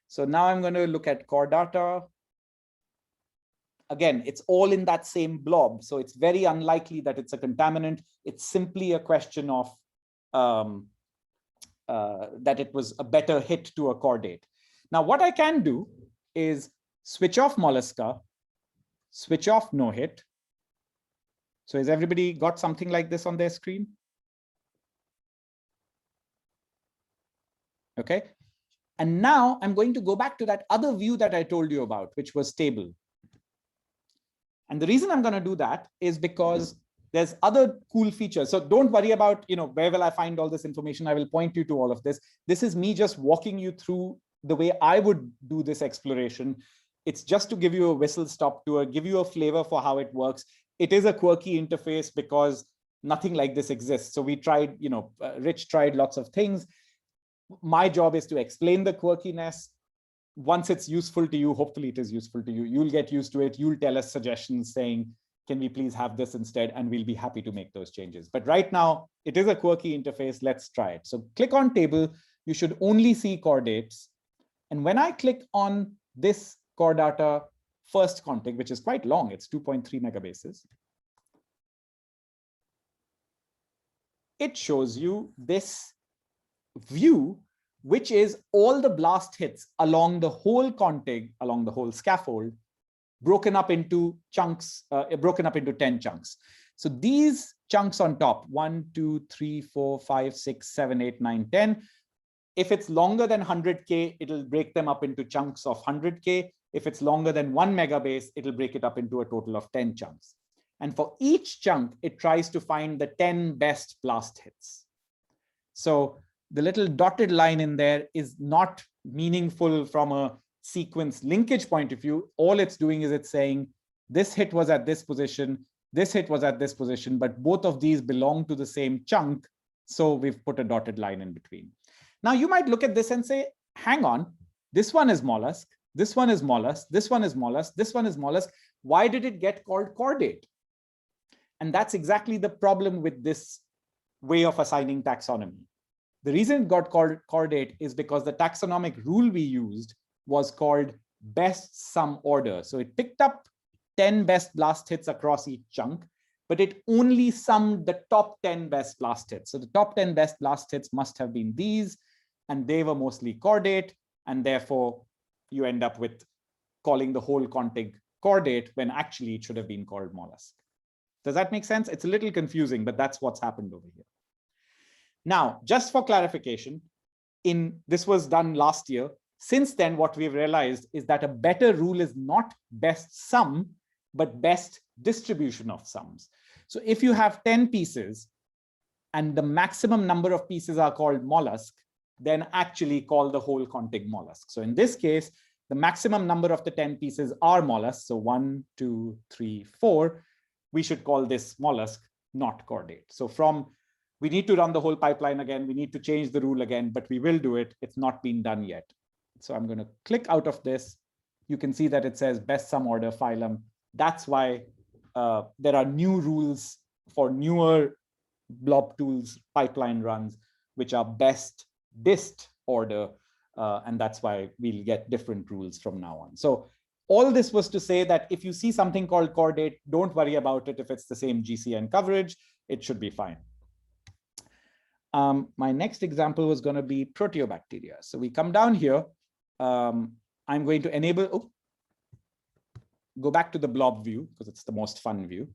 So now I'm going to look at chordata. Again, it's all in that same blob. So it's very unlikely that it's a contaminant. It's simply a question of that it was a better hit to a chordate. Now, what I can do is switch off Mollusca, switch off no hit. So has everybody got something like this on their screen? Okay. And now I'm going to go back to that other view that I told you about, which was table. And the reason I'm going to do that is because there's other cool features. So don't worry about, where will I find all this information? I will point you to all of this. This is me just walking you through the way I would do this exploration. It's just to give you a whistle-stop tour, give you a flavor for how it works. It is a quirky interface because nothing like this exists. So we tried, Rich tried lots of things. My job is to explain the quirkiness. Once it's useful to you, hopefully it is useful to you, you'll get used to it. You'll tell us suggestions saying, can we please have this instead? And we'll be happy to make those changes. But right now, it is a quirky interface. Let's try it. So click on table. You should only see core dates. And when I click on this core data first config, which is quite long, it's 2.3 megabases, it shows you this view, which is all the blast hits along the whole config, along the whole scaffold, broken up into chunks, broken up into 10 chunks. So these chunks on top, 1, 2, 3, 4, 5, 6, 7, 8, 9, 10. If it's longer than 100K, it'll break them up into chunks of 100K. If it's longer than 1 megabase, it'll break it up into a total of 10 chunks. And for each chunk, it tries to find the 10 best blast hits. So the little dotted line in there is not meaningful from a sequence linkage point of view. All it's doing is it's saying this hit was at this position, this hit was at this position, but both of these belong to the same chunk. So we've put a dotted line in between. Now you might look at this and say, hang on, this one is Mollusc, this one is Mollusc, this one is Mollusc, this one is Mollusc. Why did it get called core date? And that's exactly the problem with this way of assigning taxonomy. The reason it got called core date is because the taxonomic rule we used was called best sum order. So it picked up 10 best blast hits across each chunk, but it only summed the top 10 best blast hits. So the top 10 best blast hits must have been these, and they were mostly core date, and therefore you end up with calling the whole config core date when actually it should have been called Mollusc. Does that make sense? It's a little confusing, but that's what's happened over here. Now, just for clarification, this was done last year. Since then, what we've realized is that a better rule is not best sum, but best distribution of sums. So if you have 10 pieces and the maximum number of pieces are called Mollusc, then actually call the whole config Mollusc. So in this case, the maximum number of the 10 pieces are Mollusc. So 1, 2, 3, 4. We should call this Mollusc, not core date. So we need to run the whole pipeline again. We need to change the rule again, but we will do it. It's not been done yet. So I'm going to click out of this. You can see that it says best sum order phylum. That's why there are new rules for newer blob tools pipeline runs, which are best dist order. And that's why we'll get different rules from now on. So all this was to say that if you see something called core date, don't worry about it. If it's the same GCN coverage, it should be fine. My next example was going to be proteobacteria. So we come down here. I'm going to enable, go back to the blob view because it's the most fun view.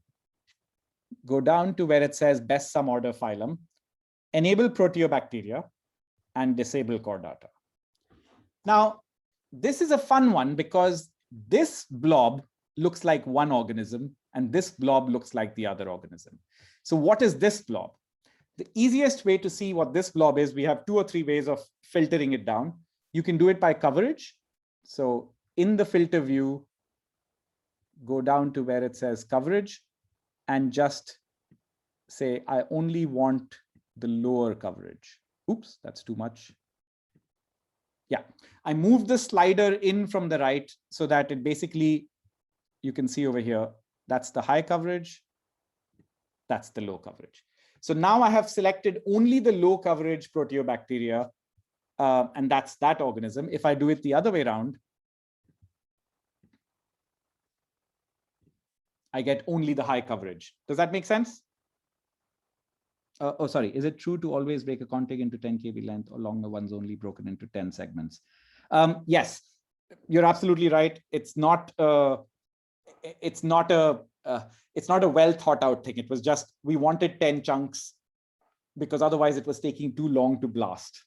Go down to where it says best sum order phylum, enable proteobacteria, and disable core data. Now, this is a fun one because this blob looks like one organism and this blob looks like the other organism. So what is this blob? The easiest way to see what this blob is, we have 2 or 3 ways of filtering it down. You can do it by coverage. So in the filter view, go down to where it says coverage and just say, I only want the lower coverage. Oops, that's too much. Yeah, I moved the slider in from the right so that it basically, you can see over here, that's the high coverage, that's the low coverage. So now I have selected only the low coverage proteobacteria, and that's that organism. If I do it the other way around, I get only the high coverage. Does that make sense? Oh, sorry. Is it true to always break a config into 10 KB length or longer ones only broken into 10 segments? Yes. you're absolutely right. It's not a well thought out thing. It was just, we wanted 10 chunks because otherwise it was taking too long to blast.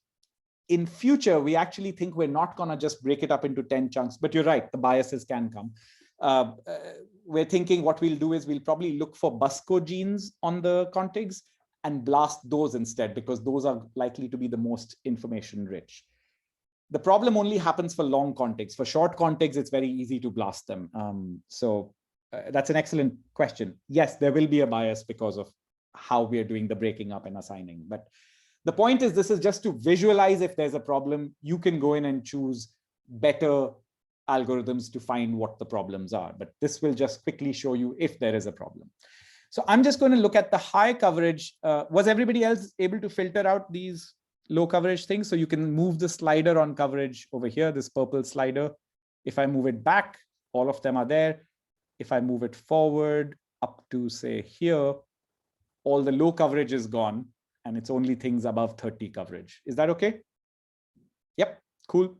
In future, we actually think we're not going to just break it up into 10 chunks, but you're right, the biases can come. We're thinking what we'll do is we'll probably look for busco genes on the contigs and blast those instead, because those are likely to be the most information rich. The problem only happens for long contigs. For short contigs, it's very easy to blast them. That's an excellent question. Yes, there will be a bias because of how we are doing the breaking up and assigning. But the point is, this is just to visualize if there's a problem, you can go in and choose better algorithms to find what the problems are. But this will just quickly show you if there is a problem. So I'm just going to look at the high coverage. Was everybody else able to filter out these low coverage things? So you can move the slider on coverage over here, this purple slider. If I move it back, all of them are there. If I move it forward up to, say, here, all the low coverage is gone, and it's only things above 30 coverage. Is that okay? Yep, cool.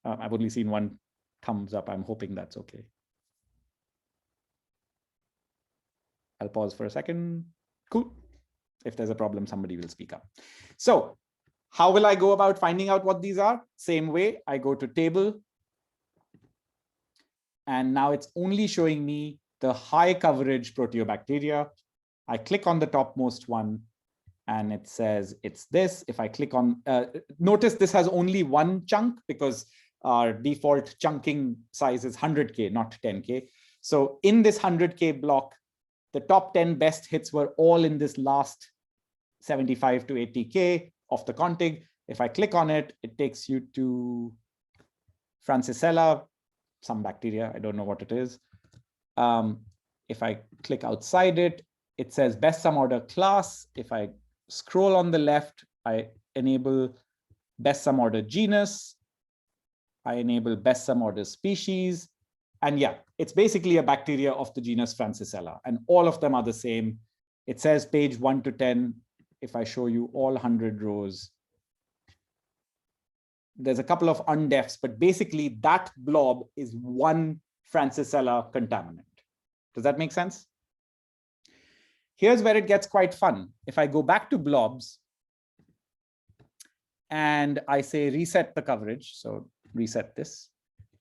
I've only seen one thumbs up. I'm hoping that's okay. I'll pause for a second. Cool. If there's a problem, somebody will speak up. So how will I go about finding out what these are? Same way, I go to table. And now it's only showing me the high coverage proteobacteria. I click on the topmost one and it says it's this. If I click on, notice this has only one chunk because our default chunking size is 100K, not 10K. So in this 100K block, the top 10 best hits were all in this last 75 to 80K of the config. If I click on it, it takes you to Francisella, some bacteria, I don't know what it is. If I click outside it, it says best sum order class. If I scroll on the left, I enable best sum order genus. I enable best sum order species. And yeah, it's basically a bacteria of the genus Francisella, and all of them are the same. It says page 1 to 10. If I show you all 100 rows, there's a couple of undefs, but basically that blob is one Francisella contaminant. Does that make sense? Here's where it gets quite fun. If I go back to blobs and I say reset the coverage, so reset this,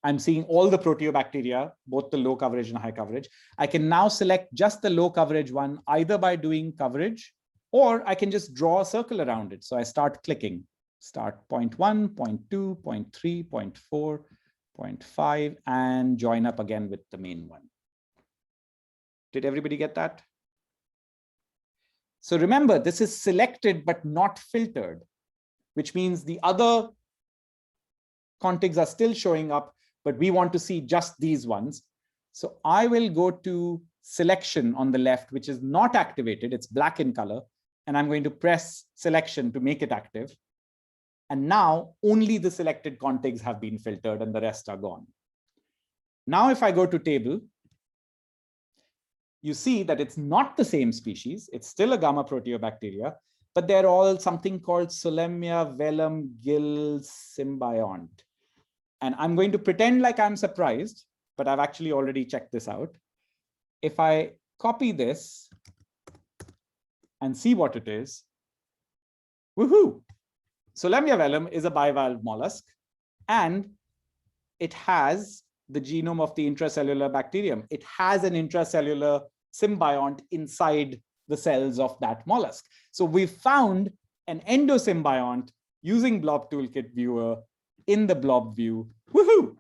I'm seeing all the proteobacteria, both the low coverage and high coverage. I can now select just the low coverage one, either by doing coverage, or I can just draw a circle around it. So I start clicking, start 0.1, 0.2, 0.3, 0.4, 0.5, and join up again with the main one. Did everybody get that? So remember, this is selected but not filtered, which means the other contigs are still showing up, but we want to see just these ones. So I will go to selection on the left, which is not activated. It's black in color. And I'm going to press selection to make it active. And now only the selected contigs have been filtered and the rest are gone. Now, if I go to table, you see that it's not the same species. It's still a gamma proteobacteria, but they're all something called Solemnia velum gill symbiont. And I'm going to pretend like I'm surprised, but I've actually already checked this out. If I copy this and see what it is, woohoo! Solemnia velum is a bivalve mollusk, and it has the genome of the intracellular bacterium. It has an intracellular symbiont inside the cells of that mollusk. So we've found an endosymbiont using BlobToolKit Viewer in the blob view. Woohoo!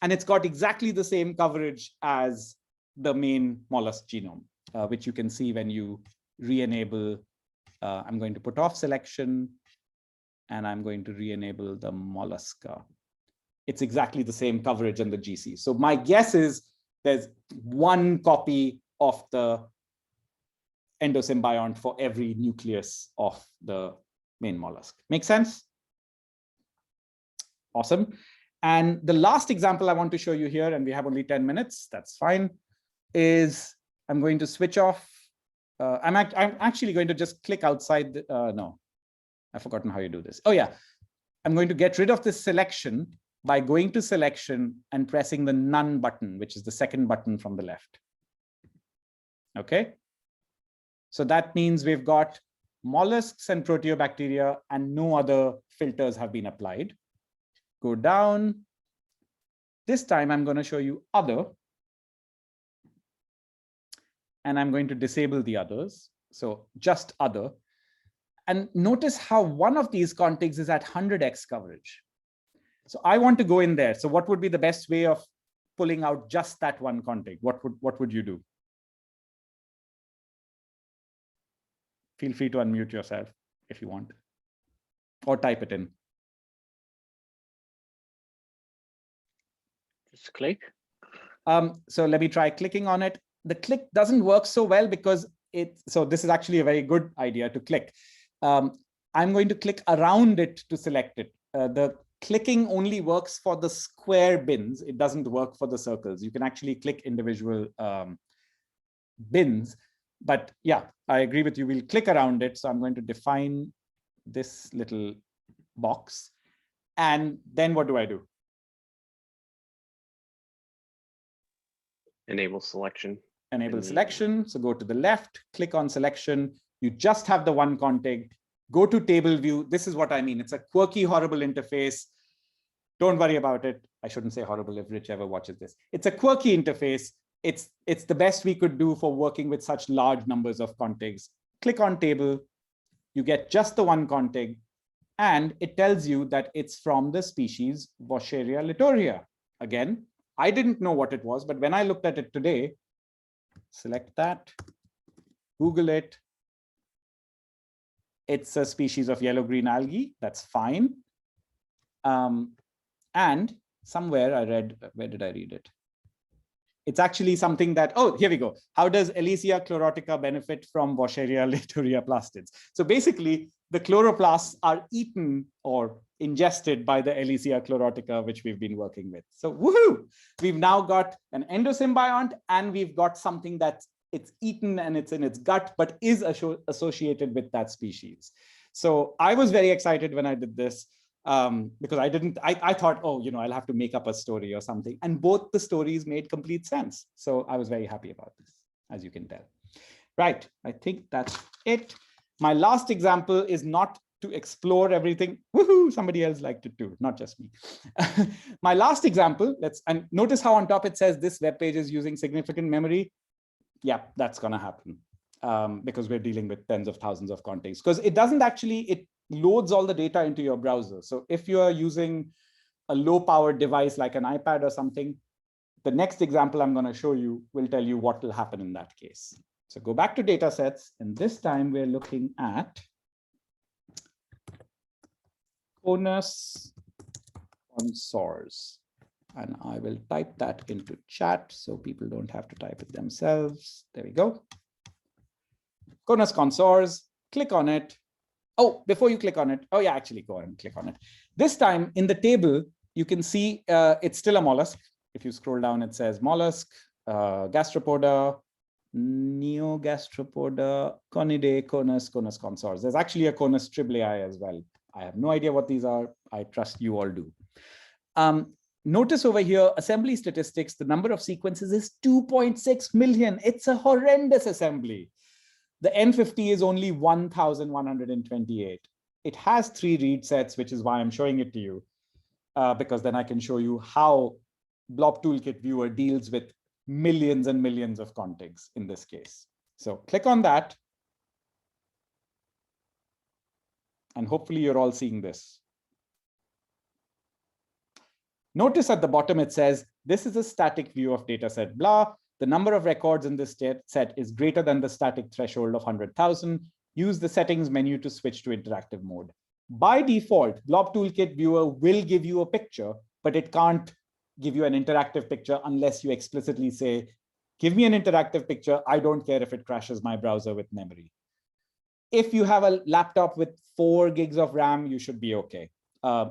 And it's got exactly the same coverage as the main mollusk genome, which you can see when you re-enable. I'm going to put off selection, and I'm going to re-enable the mollusca. It's exactly the same coverage in the GC. So my guess is there's one copy of the endosymbiont for every nucleus of the main mollusk. Make sense? Awesome. And the last example I want to show you here, and we have only 10 minutes, that's fine, is I'm going to switch off. I'm actually going to just click outside. No, I've forgotten how you do this. Oh yeah, I'm going to get rid of this selection by going to selection and pressing the none button, which is the second button from the left. Okay. So that means we've got mollusks and proteobacteria and no other filters have been applied. Go down. This time I'm going to show you other. And I'm going to disable the others. So just other. And notice how one of these contigs is at 100x coverage. So I want to go in there. So what would be the best way of pulling out just that one contig? What would you do? Feel free to unmute yourself if you want, or type it in. Just click. So let me try clicking on it. The click doesn't work so well because so this is actually a very good idea to click. I'm going to click around it to select it. The clicking only works for the square bins. It doesn't work for the circles. You can actually click individual bins. But yeah, I agree with you. We'll click around it. So I'm going to define this little box. And then what do I do? Enable selection. Enable selection. So go to the left, click on selection. You just have the one contig. Go to table view. This is what I mean. It's a quirky, horrible interface. Don't worry about it. I shouldn't say horrible if Rich ever watches this. It's a quirky interface. It's the best we could do for working with such large numbers of contigs. Click on table. You get just the one contig. And it tells you that it's from the species Vaucheria litoria. Again, I didn't know what it was, but when I looked at it today, select that, Google it. It's a species of yellow-green algae. That's fine. And somewhere I read, where did I read it? It's actually something that, oh, here we go. How does Elysia chlorotica benefit from Vaucheria litoria plastids? So basically, the chloroplasts are eaten or ingested by the Elysia chlorotica, which we've been working with. So woohoo! We've now got an endosymbiont, and we've got something that's it's eaten and it's in its gut, but is associated with that species. So I was very excited when I did this. Because I thought, oh, I'll have to make up a story or something. And both the stories made complete sense. So I was very happy about this, as you can tell. Right, I think that's it. My last example is not to explore everything. Woohoo, somebody else liked it too, not just me. My last example, and notice how on top it says this web page is using significant memory. Yeah, that's gonna happen because we're dealing with tens of thousands of contigs. Because it doesn't actually, it loads all the data into your browser. So if you're using a low-powered device like an iPad or something, the next example I'm going to show you will tell you what will happen in that case. So go back to data sets, and this time we're looking at Conus consors. And I will type that into chat so people don't have to type it themselves. There we go. Conus consors, click on it. Oh, before you click on it, oh yeah, actually go ahead and click on it. This time in the table, you can see it's still a mollusk. If you scroll down, it says mollusk, gastropoda, neogastropoda, conidae, conus, conus consors. There's actually a conus triblei as well. I have no idea what these are. I trust you all do. Notice over here, assembly statistics, the number of sequences is 2.6 million. It's a horrendous assembly. The N50 is only 1,128. It has 3 read sets, which is why I'm showing it to you, because then I can show you how BlobToolKit Viewer deals with millions and millions of contigs in this case. So click on that. And hopefully you're all seeing this. Notice at the bottom, it says, this is a static view of data set blah. The number of records in this set is greater than the static threshold of 100,000. Use the settings menu to switch to interactive mode. By default, BlobToolKit Viewer will give you a picture, but it can't give you an interactive picture unless you explicitly say, give me an interactive picture. I don't care if it crashes my browser with memory. If you have a laptop with 4 gigs of RAM, you should be okay.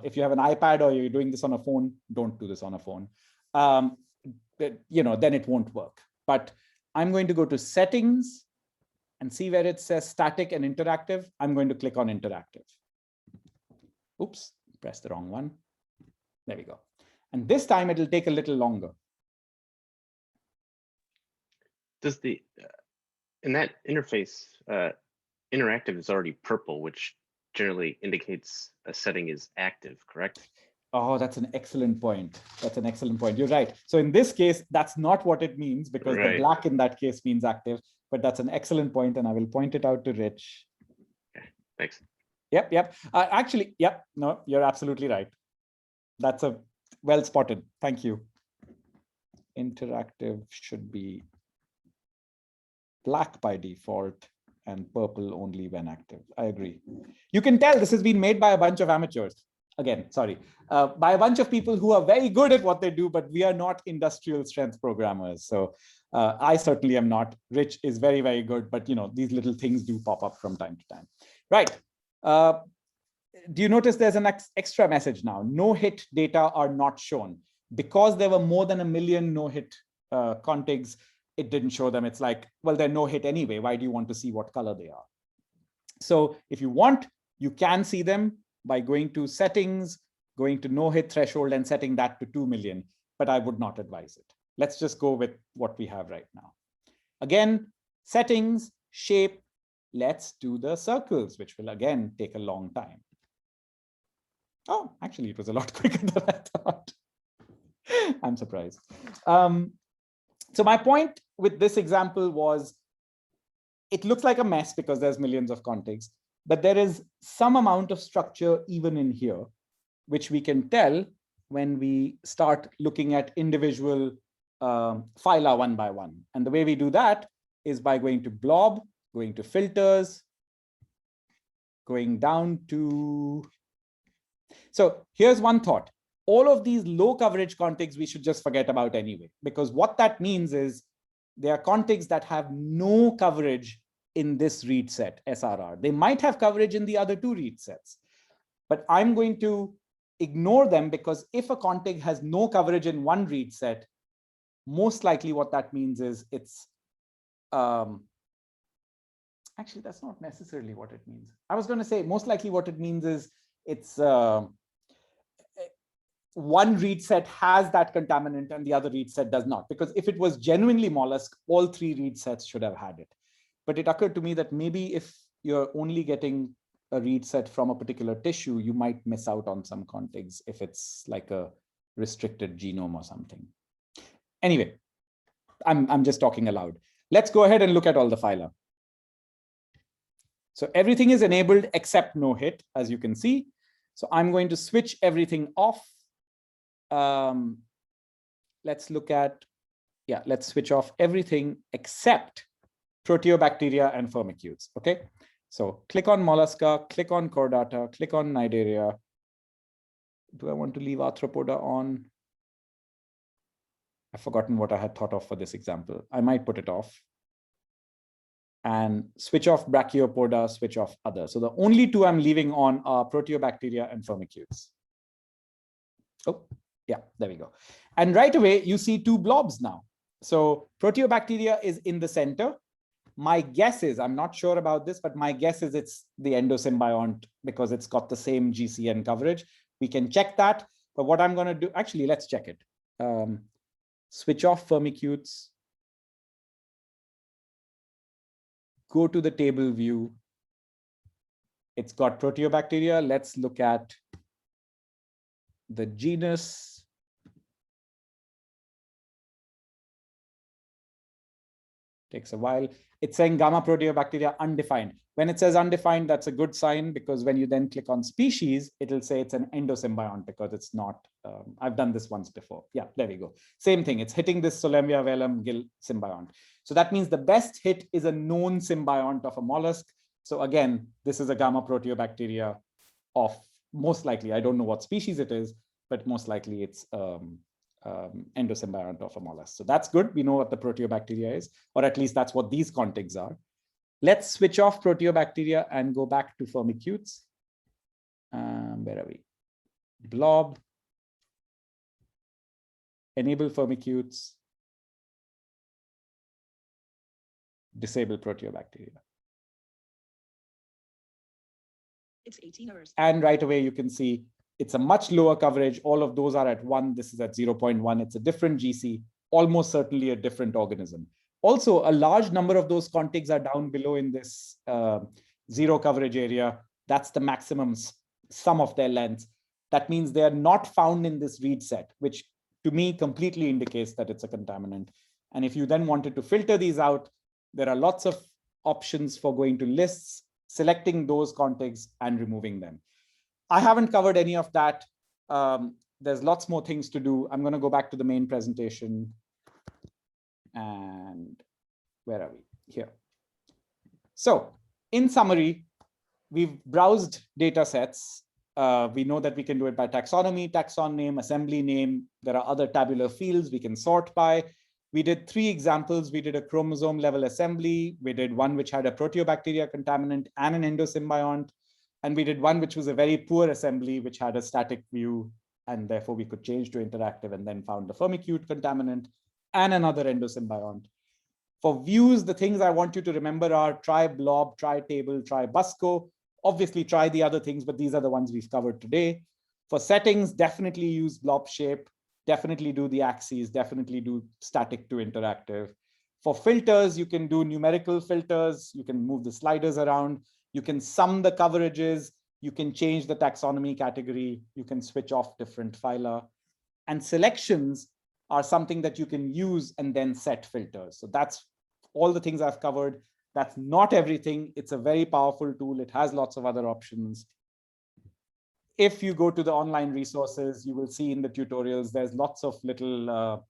If you have an iPad or you're doing this on a phone, don't do this on a phone. Then it won't work. But I'm going to go to settings and see where it says static and interactive. I'm going to click on interactive. Oops, press the wrong one. There we go. And this time it'll take a little longer. Does the in that interface, interactive is already purple, which generally indicates a setting is active, correct? Oh, that's an excellent point. That's an excellent point. You're right. So in this case, that's not what it means, because the black in that case means active, but that's an excellent point, and I will point it out to Rich. Okay, thanks. Yep. Actually, yep. No, you're absolutely right. That's a well spotted. Thank you. Interactive should be black by default and purple only when active. I agree. You can tell this has been made by a bunch of amateurs. Again, sorry, by a bunch of people who are very good at what they do, but we are not industrial strength programmers. So I certainly am not. Rich is very, very good, but you know, these little things do pop up from time to time. Right. Do you notice there's an extra message now? No hit data are not shown. Because there were more than 1 million no hit contigs, it didn't show them. It's like, well, they're no hit anyway. Why do you want to see what color they are? So if you want, you can see them by going to settings, going to no hit threshold and setting that to 2 million, but I would not advise it. Let's just go with what we have right now. Again, settings, shape, let's do the circles, which will again take a long time. Oh, actually, it was a lot quicker than I thought. I'm surprised. So my point with this example was, it looks like a mess because there's millions of contigs, but there is some amount of structure even in here, which we can tell when we start looking at individual phyla one by one. And the way we do that is by going to blob, going to filters, going down to... So here's one thought. All of these low coverage contigs we should just forget about anyway, because what that means is they are contigs that have no coverage in this read set, SRR. They might have coverage in the other two read sets, but I'm going to ignore them because if a contig has no coverage in one read set, most likely what that means is it's, actually, that's not necessarily what it means. I was going to say most likely what it means is it's one read set has that contaminant and the other read set does not. Because if it was genuinely Mollusc, all 3 read sets should have had it. But it occurred to me that maybe if you're only getting a read set from a particular tissue, you might miss out on some contigs if it's like a restricted genome or something. Anyway, I'm just talking aloud. Let's go ahead and look at all the phyla. So everything is enabled except no hit, as you can see. So I'm going to switch everything off. Let's look at, let's switch off everything except Proteobacteria and Firmicutes. Okay, so click on Mollusca, click on Chordata, click on Cnidaria. Do I want to leave Arthropoda on? I've forgotten what I had thought of for this example. I might put it off. And switch off Brachiopoda, switch off other. So the only 2 I'm leaving on are Proteobacteria and Firmicutes. Oh, yeah, there we go. And right away, you see 2 blobs now. So Proteobacteria is in the center. My guess is, I'm not sure about this, but my guess is it's the endosymbiont because it's got the same GCN coverage. We can check that. But what I'm going to do, actually, let's check it. Switch off Firmicutes. Go to the table view. It's got Proteobacteria. Let's look at the genus. Takes a while. It's saying gamma Proteobacteria undefined. When it says undefined, that's a good sign because when you then click on species, it'll say it's an endosymbiont because it's not. I've done this once before. Yeah, there we go. Same thing. It's hitting this Solemnia velum gill symbiont. So that means the best hit is a known symbiont of a mollusk. So again, this is a gamma Proteobacteria of most likely, I don't know what species it is, but most likely it's endosymbiont of a mollusk. So that's good. We know what the Proteobacteria is, or at least that's what these contigs are. Let's switch off Proteobacteria and go back to Firmicutes. Where are we? Blob. Enable Firmicutes. Disable Proteobacteria. It's 18 hours. And right away, you can see It's a much lower coverage. All of those are at 1. This is at 0.1. It's a different GC, almost certainly a different organism. Also, a large number of those contigs are down below in this 0 coverage area. That's the maximum sum of their lengths. That means they are not found in this read set, which to me completely indicates that it's a contaminant. And if you then wanted to filter these out, there are lots of options for going to lists, selecting those contigs and removing them. I haven't covered any of that. There's lots more things to do. I'm going to go back to the main presentation. And where are we? Here. So in summary, we've browsed data sets. We know that we can do it by taxonomy, taxon name, assembly name. There are other tabular fields we can sort by. We did 3 examples. We did a chromosome level assembly. We did one which had a proteobacteria contaminant and an endosymbiont. And we did one which was a very poor assembly, which had a static view. And therefore, we could change to interactive and then found the firmicute contaminant and another endosymbiont. For views, the things I want you to remember are try blob, try table, try busco. Obviously, try the other things, but these are the ones we've covered today. For settings, definitely use blob shape. Definitely do the axes, definitely do static to interactive. For filters, you can do numerical filters. You can move the sliders around. You can sum the coverages. You can change the taxonomy category. You can switch off different phyla. And selections are something that you can use and then set filters. So that's all the things I've covered. That's not everything. It's a very powerful tool. It has lots of other options. If you go to the online resources, you will see in the tutorials, there's lots of little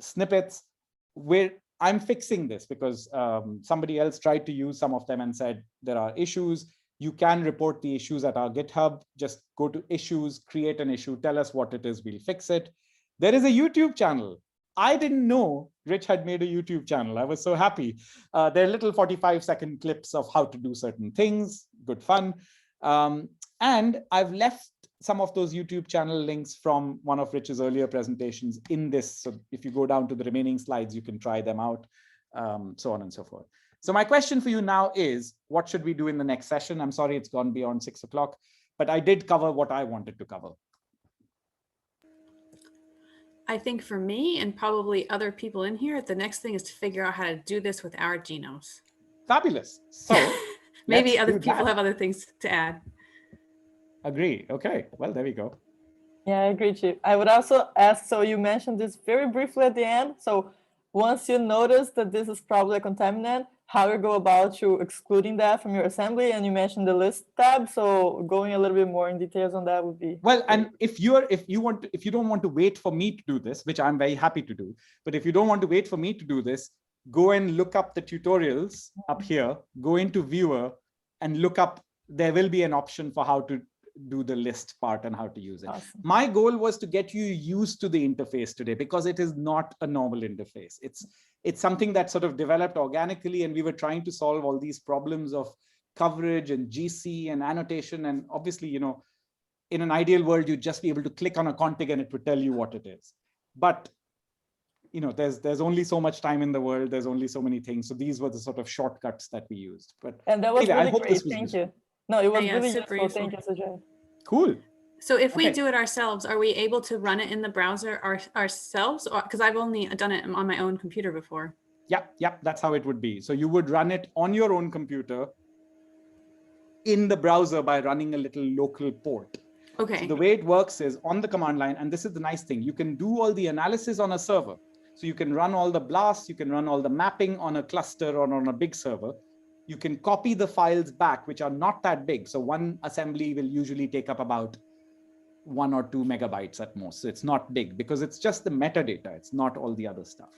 snippets where I'm fixing this because somebody else tried to use some of them and said there are issues. You can report the issues at our GitHub. Just go to issues, create an issue, tell us what it is, we'll fix it. There is a YouTube channel. I didn't know Rich had made a YouTube channel. I was so happy. There are little 45-second clips of how to do certain things, good fun. And I've left some of those YouTube channel links from one of Rich's earlier presentations in this. So if you go down to the remaining slides, you can try them out, so on and so forth. So my question for you now is, what should we do in the next session? I'm sorry, it's gone beyond 6 o'clock, but I did cover what I wanted to cover. I think for me and probably other people in here, the next thing is to figure out how to do this with our genomes. Fabulous. So maybe other people have other things to add. Agree. Okay. Well, there we go. Yeah, I agree, Chief. I would also ask, so you mentioned this very briefly at the end. So once you notice that this is probably a contaminant, how you go about to excluding that from your assembly, and you mentioned the list tab. So going a little bit more in details on that would be well. And if you don't want to wait for me to do this, which I'm very happy to do, but if you don't want to wait for me to do this, go and look up the tutorials up here. Go into Viewer and look up. There will be an option for how to do the list part and how to use it. Awesome. My goal was to get you used to the interface today because it is not a normal interface. It's something that sort of developed organically, and we were trying to solve all these problems of coverage and GC and annotation. And obviously, you know, in an ideal world, you'd just be able to click on a config and it would tell you what it is. But you know, there's only so much time in the world. There's only so many things. So these were the sort of shortcuts that we used. But and that was really great. Thank you. No, it was really useful. Thank you, Sajid. Cool. So if we do it ourselves, are we able to run it in the browser ourselves? Because I've only done it on my own computer before. Yeah, that's how it would be. So you would run it on your own computer in the browser by running a little local port. Okay. So the way it works is on the command line, and this is the nice thing, you can do all the analysis on a server. So you can run all the blasts, you can run all the mapping on a cluster or on a big server. You can copy the files back, which are not that big. So one assembly will usually take up about 1 or 2 megabytes at most. So it's not big because it's just the metadata. It's not all the other stuff.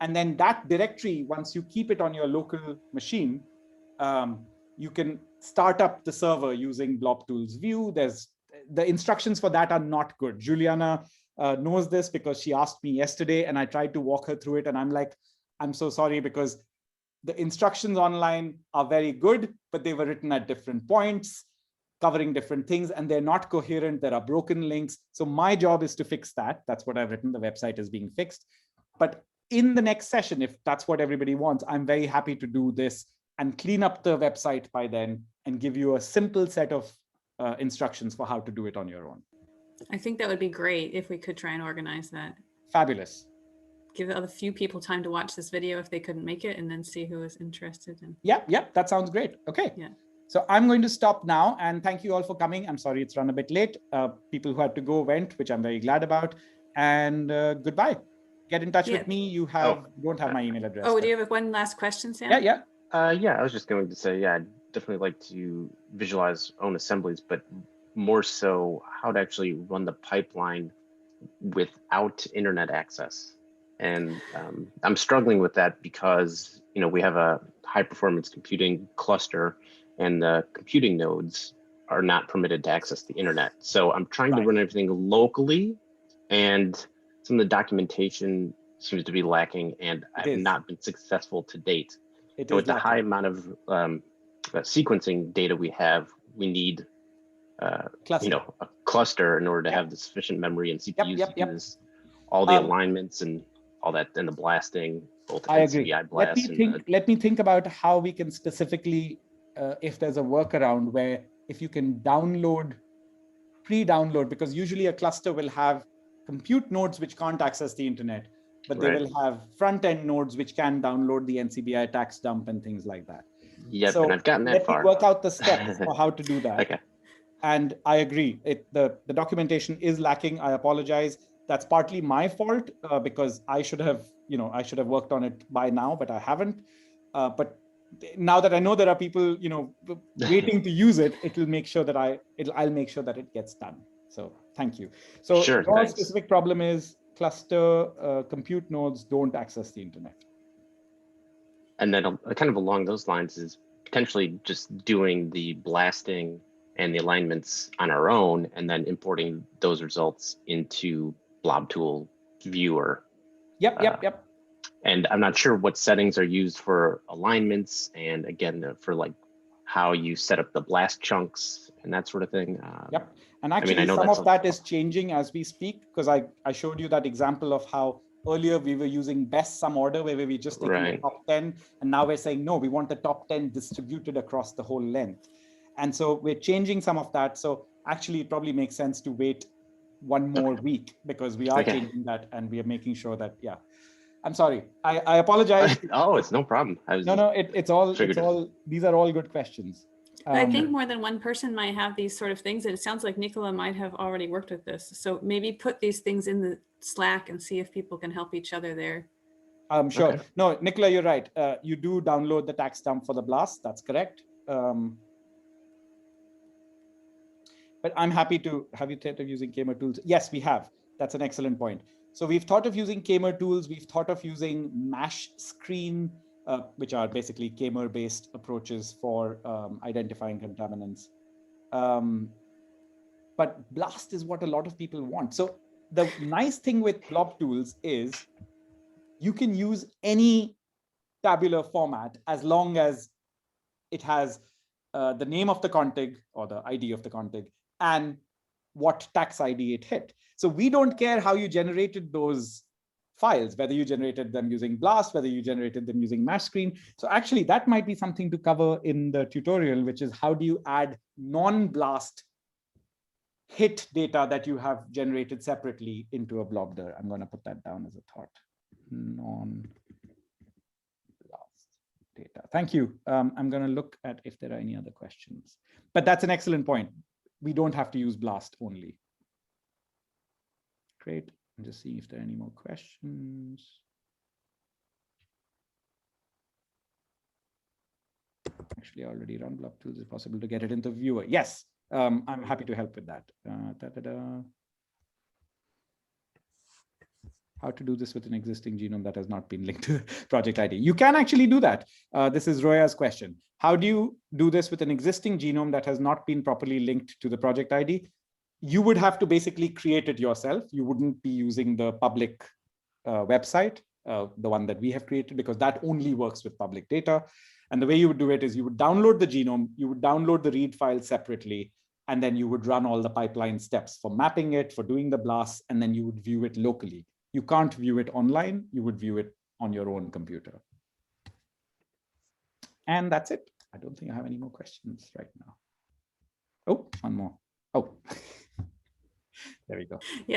And then that directory, once you keep it on your local machine, you can start up the server using BlobTools View. The instructions for that are not good. Juliana knows this because she asked me yesterday and I tried to walk her through it. And I'm like, I'm so sorry because the instructions online are very good, but they were written at different points, covering different things, and they're not coherent. There are broken links. So my job is to fix that. That's what I've written. The website is being fixed. But in the next session, if that's what everybody wants, I'm very happy to do this and clean up the website by then and give you a simple set of instructions for how to do it on your own. I think that would be great if we could try and organize that. Fabulous. Give a few people time to watch this video if they couldn't make it, and then see who is interested. And Yeah, that sounds great. Okay. Yeah. So I'm going to stop now, and thank you all for coming. I'm sorry it's run a bit late. People who had to go went, which I'm very glad about. And goodbye. Get in touch with me. You don't have my email address. Oh, do you have one last question, Sam? Yeah. Yeah, I was just going to say, yeah, I'd definitely like to visualize own assemblies, but more so how to actually run the pipeline without internet access. And I'm struggling with that because, we have a high performance computing cluster and the computing nodes are not permitted to access the internet. So I'm trying to run everything locally, and some of the documentation seems to be lacking, and I've not been successful to date. So with the high amount of sequencing data we have, we need a cluster in order to have the sufficient memory and CPUs to do this, all the alignments and all that, and the blasting, both I agree. NCBI blast. Let me think about how we can specifically, if there's a workaround where if you can pre-download, because usually a cluster will have compute nodes which can't access the internet, but they will have front-end nodes which can download the NCBI tax dump and things like that. Yep, so and I've gotten that far. Let me work out the steps for how to do that. Okay. And I agree, the documentation is lacking. I apologize. That's partly my fault because I should have worked on it by now, but I haven't. But now that I know there are people, waiting to use it, I'll make sure that it gets done. So thank you. So sure, your specific problem is cluster compute nodes don't access the internet. And then kind of along those lines is potentially just doing the blasting and the alignments on our own, and then importing those results into BlobTool Viewer. Yep. And I'm not sure what settings are used for alignments, and again, for like how you set up the blast chunks and that sort of thing. Yep. And actually, I know some of that is changing as we speak, because I showed you that example of how earlier we were using best sum order, where we just taking the top 10, and now we're saying, no, we want the top 10 distributed across the whole length. And so we're changing some of that. So actually, it probably makes sense to wait one more week, because we are changing that, and we are making sure that, I'm sorry. I apologize. Oh, it's no problem. It's all, these are all good questions. I think more than one person might have these sort of things. And it sounds like Nicola might have already worked with this. So maybe put these things in the Slack and see if people can help each other there. Sure. Okay. No, Nicola, you're right. You do download the tax dump for the blast. That's correct. But I'm happy to have you thought of using Kamer tools. Yes, we have. That's an excellent point. So we've thought of using Kamer tools. We've thought of using mash screen, which are basically Kamer-based approaches for identifying contaminants. But blast is what a lot of people want. So the nice thing with BlobTools is you can use any tabular format as long as it has the name of the config or the ID of the config and what tax ID it hit. So we don't care how you generated those files, whether you generated them using BLAST, whether you generated them using mash screen. So actually that might be something to cover in the tutorial, which is how do you add non-BLAST hit data that you have generated separately into a blobder. I'm going to put that down as a thought. Non-BLAST data. Thank you. I'm going to look at if there are any other questions. But that's an excellent point. We don't have to use BLAST only. Great. I'm just seeing if there are any more questions. Actually, I already run BlobTools. Is it possible to get it into Viewer? Yes, I'm happy to help with that. How to do this with an existing genome that has not been linked to project ID? You can actually do that. This is Roya's question. How do you do this with an existing genome that has not been properly linked to the project ID? You would have to basically create it yourself. You wouldn't be using the public website, the one that we have created, because that only works with public data. And the way you would do it is you would download the genome, you would download the read file separately, and then you would run all the pipeline steps for mapping it, for doing the blasts, and then you would view it locally. You can't view it online, you would view it on your own computer. And that's it. I don't think I have any more questions right now. Oh, one more. Oh, there we go. Yeah.